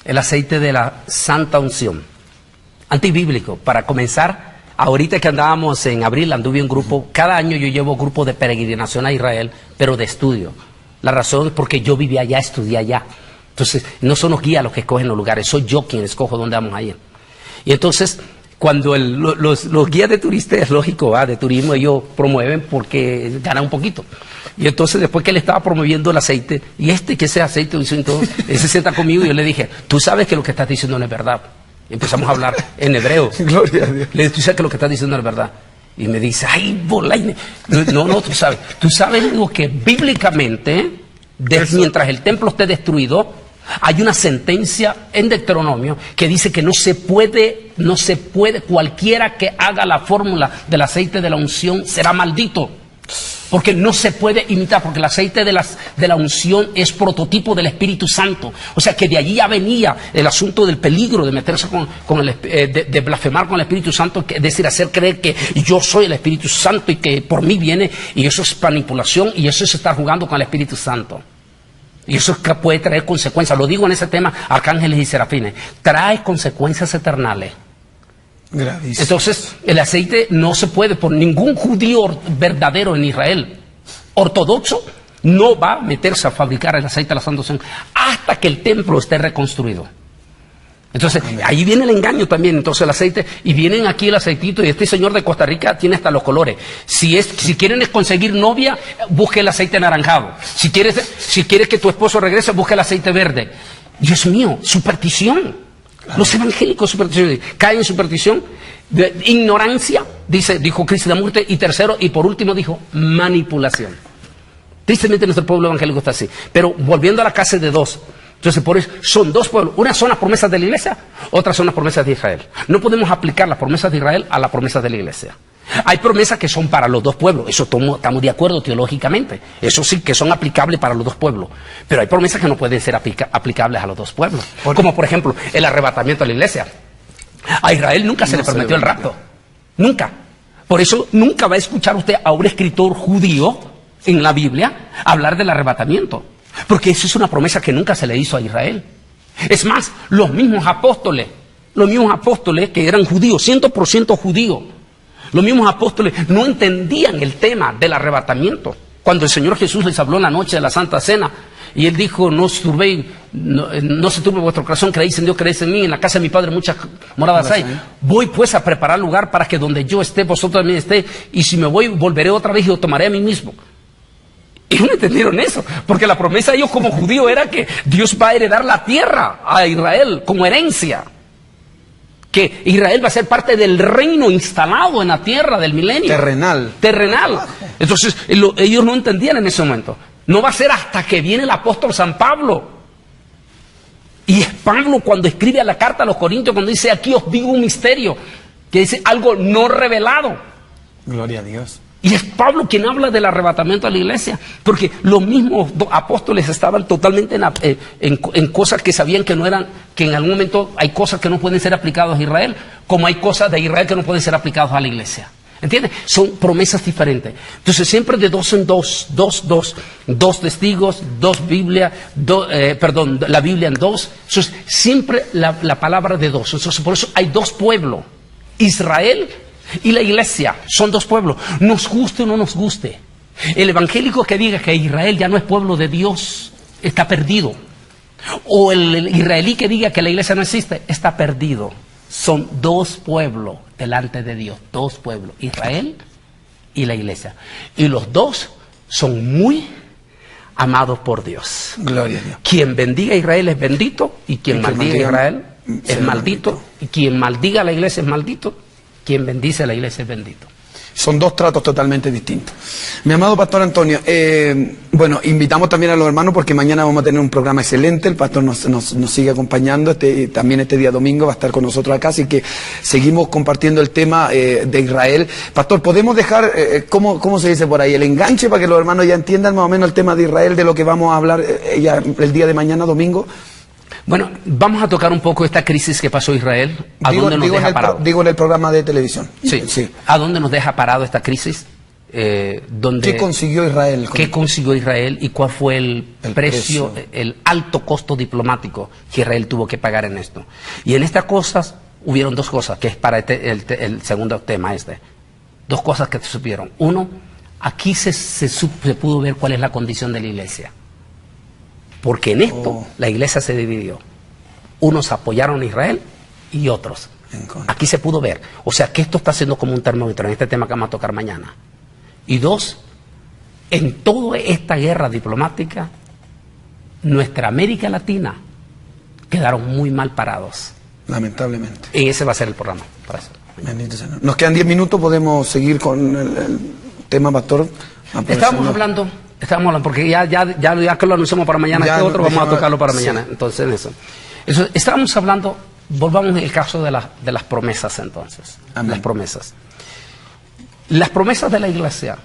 el aceite de la santa unción, antibíblico. Para comenzar, ahorita que andábamos en abril, anduve en grupo, cada año yo llevo grupo de peregrinación a Israel, pero de estudio. La razón es porque yo vivía allá, estudié allá. Entonces, no son los guías los que escogen los lugares, soy yo quien escojo dónde vamos a ir. Y entonces, cuando los guías de turistas, es lógico, de turismo, ellos promueven porque ganan un poquito. Y entonces después que él estaba promoviendo el aceite, que ese aceite, entonces, él se sienta conmigo y yo le dije, tú sabes que lo que estás diciendo no es verdad. Y empezamos a hablar en hebreo. Gloria a Dios. Le dije, tú sabes que lo que estás diciendo no es verdad. Y me dice, ay, bolaine. No, tú sabes lo que bíblicamente, mientras el templo esté destruido, hay una sentencia en Deuteronomio que dice que no se puede, cualquiera que haga la fórmula del aceite de la unción será maldito. Porque no se puede imitar, porque el aceite de la unción es prototipo del Espíritu Santo. O sea que de allí ya venía el asunto del peligro de meterse de blasfemar con el Espíritu Santo, es decir, hacer creer que yo soy el Espíritu Santo y que por mí viene, y eso es manipulación y eso es estar jugando con el Espíritu Santo. Y eso puede traer consecuencias, lo digo en ese tema, arcángeles y serafines, trae consecuencias eternales. Gravísimo. Entonces, el aceite no se puede, por ningún judío verdadero en Israel, ortodoxo, no va a meterse a fabricar el aceite de la santa unción hasta que el templo esté reconstruido. Entonces, ahí viene el engaño también. Entonces, el aceite, y vienen aquí el aceitito, y este señor de Costa Rica tiene hasta los colores. Si quieren conseguir novia, busque el aceite anaranjado. Si quieres que tu esposo regrese, busque el aceite verde. Dios mío, superstición. Claro. Los evangélicos superstición, caen en superstición, de ignorancia, dijo Cristo de muerte, y tercero, y por último dijo, manipulación. Tristemente nuestro pueblo evangélico está así. Pero volviendo a la casa de dos. Entonces, por eso son dos pueblos. Una son las promesas de la iglesia, otra son las promesas de Israel. No podemos aplicar las promesas de Israel a las promesas de la iglesia. Hay promesas que son para los dos pueblos. Eso estamos de acuerdo teológicamente. Eso sí, que son aplicables para los dos pueblos. Pero hay promesas que no pueden ser aplicables a los dos pueblos. Como por ejemplo, el arrebatamiento de la iglesia. A Israel nunca se le prometió el rapto. Nunca. Por eso nunca va a escuchar usted a un escritor judío en la Biblia hablar del arrebatamiento. Porque eso es una promesa que nunca se le hizo a Israel. Es más, los mismos apóstoles que eran judíos, 100% judíos, los mismos apóstoles no entendían el tema del arrebatamiento. Cuando el Señor Jesús les habló en la noche de la Santa Cena, y Él dijo, no se turbe vuestro corazón, creéis en Dios, creéis en mí, en la casa de mi Padre muchas moradas hay. Voy pues a preparar lugar para que donde yo esté, vosotros también estéis, y si me voy, volveré otra vez y os tomaré a mí mismo. Y no entendieron eso, porque la promesa de ellos como judíos era que Dios va a heredar la tierra a Israel como herencia. Que Israel va a ser parte del reino instalado en la tierra del milenio. Terrenal. Entonces, ellos no entendían en ese momento. No va a ser hasta que viene el apóstol San Pablo. Y es Pablo cuando escribe a la carta a los Corintios, cuando dice, aquí os digo un misterio, que dice algo no revelado. Gloria a Dios. Y es Pablo quien habla del arrebatamiento a la iglesia, porque los mismos apóstoles estaban totalmente en cosas que sabían que no eran, que en algún momento hay cosas que no pueden ser aplicadas a Israel, como hay cosas de Israel que no pueden ser aplicadas a la iglesia. ¿Entiendes? Son promesas diferentes. Entonces siempre de dos en dos testigos, dos Biblias, la Biblia en dos. Entonces siempre la palabra de dos. Entonces por eso hay dos pueblos, Israel y la iglesia, son dos pueblos, nos guste o no nos guste. El evangélico que diga que Israel ya no es pueblo de Dios, está perdido. O el israelí que diga que la iglesia no existe, está perdido. Son dos pueblos delante de Dios, dos pueblos, Israel y la iglesia. Y los dos son muy amados por Dios. Gloria a Dios. Quien bendiga a Israel es bendito, y quien maldiga a Israel es maldito. Y quien maldiga a la iglesia es maldito. Quien bendice a la iglesia es bendito. Son dos tratos totalmente distintos. Mi amado Pastor Antonio, bueno, invitamos también a los hermanos porque mañana vamos a tener un programa excelente. El pastor nos sigue acompañando. También este día domingo va a estar con nosotros acá, así que seguimos compartiendo el tema de Israel. Pastor, ¿podemos dejar, cómo se dice por ahí, el enganche para que los hermanos ya entiendan más o menos el tema de Israel, de lo que vamos a hablar ya el día de mañana domingo? Bueno, vamos a tocar un poco esta crisis que pasó Israel. ¿Dónde nos deja parado? Digo en el programa de televisión. Sí. ¿A dónde nos deja parado esta crisis? ¿Qué consiguió Israel? ¿Qué consiguió Israel y cuál fue el precio, el alto costo diplomático que Israel tuvo que pagar en esto? Y en estas cosas hubieron dos cosas, que es para el segundo tema Dos cosas que se supieron. Uno, aquí se pudo ver cuál es la condición de la iglesia. Porque en esto la iglesia se dividió. Unos apoyaron a Israel y otros. Aquí se pudo ver. O sea que esto está siendo como un termómetro en este tema que vamos a tocar mañana. Y dos, en toda esta guerra diplomática, nuestra América Latina quedaron muy mal parados. Lamentablemente. Y ese va a ser el programa. Para eso. Bendito Señor. Nos quedan 10 minutos, podemos seguir con el tema, pastor. Estábamos hablando, porque ya que lo anunciamos para mañana, este otro vamos a tocarlo para mañana. Sí. Entonces, eso. Estábamos hablando, volvamos al caso de las promesas entonces. Amén. Las promesas. Las promesas de la iglesia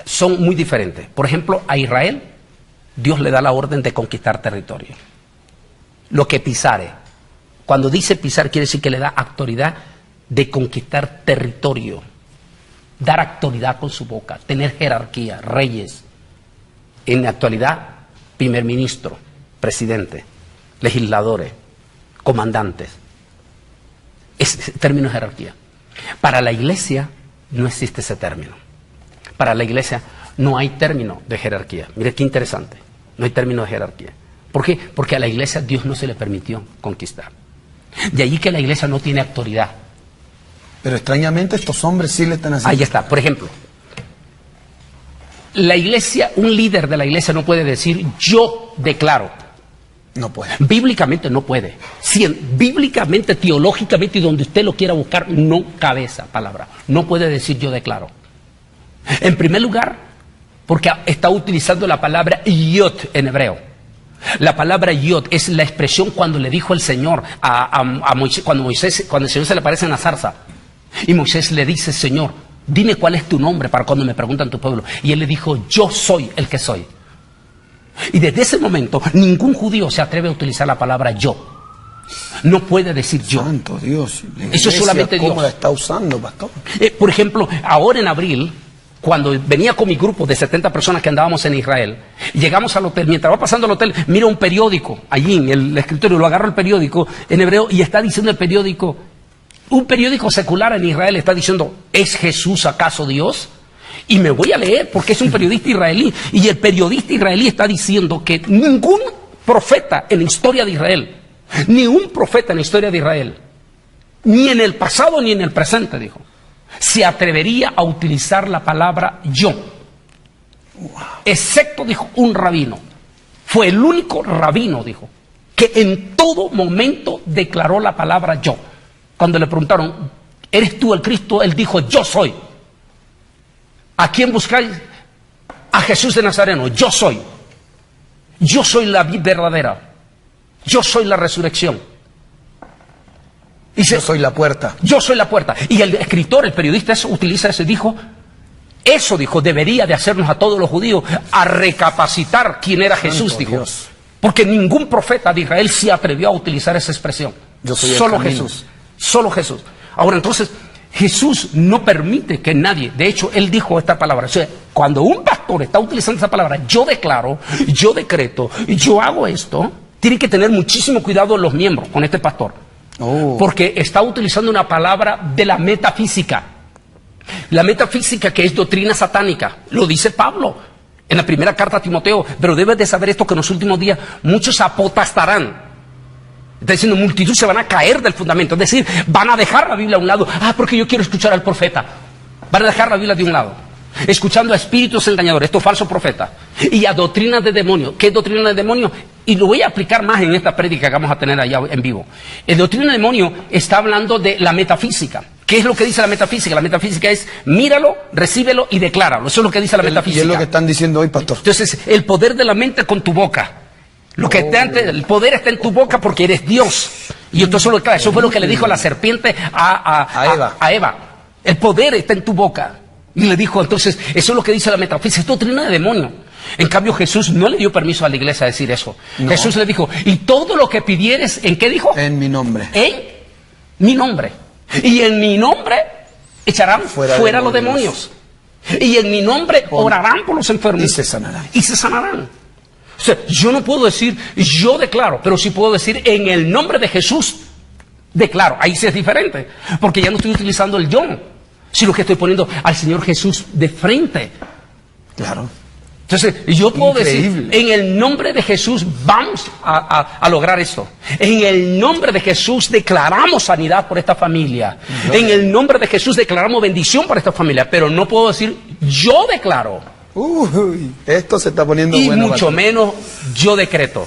son muy diferentes. Por ejemplo, a Israel, Dios le da la orden de conquistar territorio. Lo que pisare. Cuando dice pisar, quiere decir que le da autoridad de conquistar territorio. Dar autoridad con su boca, tener jerarquía, reyes. En la actualidad, primer ministro, presidente, legisladores, comandantes. Es término de jerarquía. Para la iglesia no existe ese término. Para la iglesia no hay término de jerarquía. Mire qué interesante. No hay término de jerarquía. ¿Por qué? Porque a la iglesia Dios no se le permitió conquistar. De allí que la iglesia no tiene autoridad. Pero extrañamente estos hombres sí le están haciendo. Ahí está, por ejemplo. La iglesia, un líder de la iglesia no puede decir yo declaro. No puede. Bíblicamente no puede. Bíblicamente, teológicamente y donde usted lo quiera buscar, no cabe esa palabra. No puede decir yo declaro. En primer lugar, porque está utilizando la palabra yod en hebreo. La palabra yod es la expresión cuando le dijo el Señor a Moisés, cuando el Señor se le aparece en la zarza. Y Moisés le dice, Señor, dime cuál es tu nombre para cuando me preguntan tu pueblo. Y él le dijo, yo soy el que soy. Y desde ese momento, ningún judío se atreve a utilizar la palabra yo. No puede decir yo. Santo Dios. Eso es solamente Dios. ¿Cómo la está usando, pastor? Por ejemplo, ahora en abril, cuando venía con mi grupo de 70 personas que andábamos en Israel, llegamos al hotel, mientras va pasando al hotel, mira un periódico allí en el escritorio, lo agarro el periódico en hebreo y está diciendo el periódico, un periódico secular en Israel está diciendo, ¿es Jesús acaso Dios? Y me voy a leer porque es un periodista israelí. Y el periodista israelí está diciendo que ningún profeta en la historia de Israel, ni un profeta en la historia de Israel, ni en el pasado ni en el presente, dijo, se atrevería a utilizar la palabra yo. Excepto, dijo, un rabino. Fue el único rabino, dijo, que en todo momento declaró la palabra yo. Cuando le preguntaron, ¿eres tú el Cristo? Él dijo, yo soy. ¿A quién buscáis? A Jesús de Nazareno. Yo soy. Yo soy la vida verdadera. Yo soy la resurrección. Yo soy la puerta. Yo soy la puerta. Y el escritor, el periodista, utiliza eso y dijo, eso, dijo, debería de hacernos a todos los judíos a recapacitar quién era Jesús, Santo dijo. Dios. Porque ningún profeta de Israel se atrevió a utilizar esa expresión. Yo soy el Solo camino. Jesús. Solo Jesús. Ahora, entonces, Jesús no permite que nadie, de hecho, él dijo esta palabra. O sea, cuando un pastor está utilizando esa palabra, yo declaro, yo decreto, yo hago esto, tiene que tener muchísimo cuidado los miembros con este pastor. Porque está utilizando una palabra de la metafísica. La metafísica, que es doctrina satánica, lo dice Pablo en la primera carta a Timoteo. Pero debes de saber esto, que en los últimos días muchos apotastarán. Está diciendo, multitud se van a caer del fundamento. Es decir, van a dejar la Biblia a un lado. Porque yo quiero escuchar al profeta. Van a dejar la Biblia de un lado, escuchando a espíritus engañadores, estos falsos profetas, y a doctrinas de demonios. ¿Qué es doctrina de demonios? Y lo voy a aplicar más en esta prédica que vamos a tener allá en vivo. El doctrina de demonio está hablando de la metafísica. ¿Qué es lo que dice la metafísica? La metafísica es, míralo, recíbelo y decláralo. Eso es lo que dice la metafísica. Y es lo que están diciendo hoy, pastor. Entonces, el poder de la mente con tu boca. Lo que el poder está en tu boca porque eres Dios. Y entonces eso fue lo que le dijo la serpiente a Eva. El poder está en tu boca. Y le dijo, entonces, eso es lo que dice la metafísica, es doctrina de demonio. En cambio, Jesús no le dio permiso a la iglesia a decir eso. No. Jesús le dijo, y todo lo que pidieres, ¿en qué dijo? En mi nombre. En mi nombre. Y en mi nombre echarán fuera los demonios. Y en mi nombre orarán por los enfermos. Y se sanarán. Y se sanarán. O sea, yo no puedo decir, yo declaro, pero sí puedo decir, en el nombre de Jesús, declaro. Ahí sí es diferente, porque ya no estoy utilizando el yo, sino que estoy poniendo al Señor Jesús de frente. Claro. Entonces, yo puedo decir, en el nombre de Jesús vamos a lograr esto. En el nombre de Jesús declaramos sanidad por esta familia. En el nombre de Jesús declaramos bendición para esta familia. Pero no puedo decir, yo declaro. Uy, esto se está poniendo y bueno. Mucho menos yo decreto.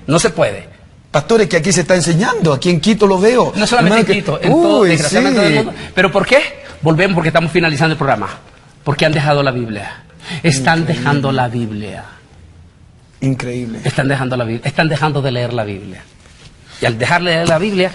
No se puede. Pastores, que aquí se está enseñando. Aquí en Quito lo veo. No solamente en Quito, en todo, desgraciadamente, todo el mundo. ¿Pero por qué? Volvemos porque estamos finalizando el programa. Porque han dejado la Biblia. Están dejando la Biblia. Increíble. Están dejando la Biblia. Están dejando de leer la Biblia. Y al dejar de leer la Biblia,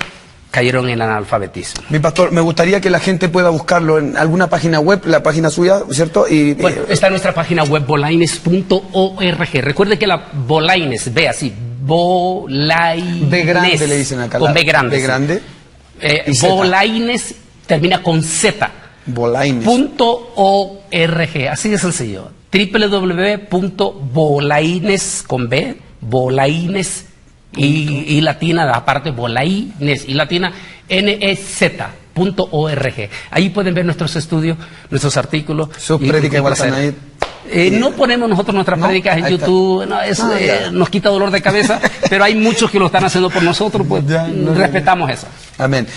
cayeron en analfabetismo. Mi pastor, me gustaría que la gente pueda buscarlo en alguna página web, la página suya, ¿cierto? Bueno, está en nuestra página web, bolaines.org. Recuerde que la Bolaines, ve así, Bolaines. B grande le dicen acá. Con B grande. B grande. Bolaines termina con Z. Bolaines.org. Así de sencillo. www.bolaines con B, Bolaines y latina, aparte Bolaines y latina, NEZ.org. Ahí pueden ver nuestros estudios, nuestros artículos. Sus prédicas igual están ahí. No ponemos nosotros nuestras prédicas en YouTube, no, eso nos quita dolor de cabeza, pero hay muchos que lo están haciendo por nosotros, pues respetamos eso. Amén.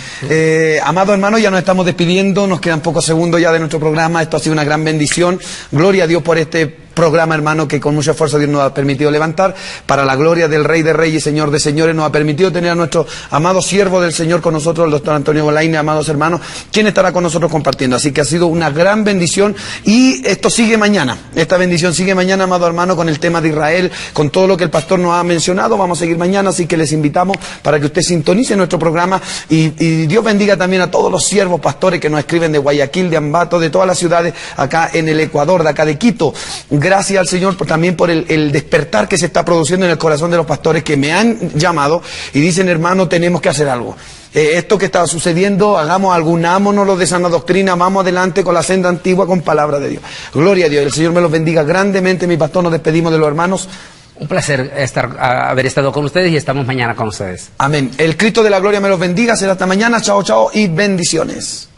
Amados hermanos, ya nos estamos despidiendo, nos quedan pocos segundos ya de nuestro programa, esto ha sido una gran bendición, gloria a Dios por este programa, hermano, que con mucho esfuerzo Dios nos ha permitido levantar, para la gloria del Rey de Reyes y Señor de Señores, nos ha permitido tener a nuestro amado siervo del Señor con nosotros, el doctor Antonio Bolaine, amados hermanos, quien estará con nosotros compartiendo, así que ha sido una gran bendición, y esto sigue mañana, esta bendición sigue mañana, amado hermano, con el tema de Israel, con todo lo que el pastor nos ha mencionado, vamos a seguir mañana, así que les invitamos para que usted sintonice nuestro programa, y Dios bendiga también a todos los siervos pastores que nos escriben de Guayaquil, de Ambato, de todas las ciudades acá en el Ecuador, de acá de Quito. Gracias al Señor también por el despertar que se está produciendo en el corazón de los pastores que me han llamado y dicen, hermano, tenemos que hacer algo. Esto que está sucediendo, hagamos algo, unámonos de sana doctrina, vamos adelante con la senda antigua, con palabra de Dios. Gloria a Dios, el Señor me los bendiga grandemente, mi pastor, nos despedimos de los hermanos. Un placer haber estado con ustedes y estamos mañana con ustedes. Amén. El Cristo de la gloria me los bendiga, será hasta mañana, chao, chao y bendiciones.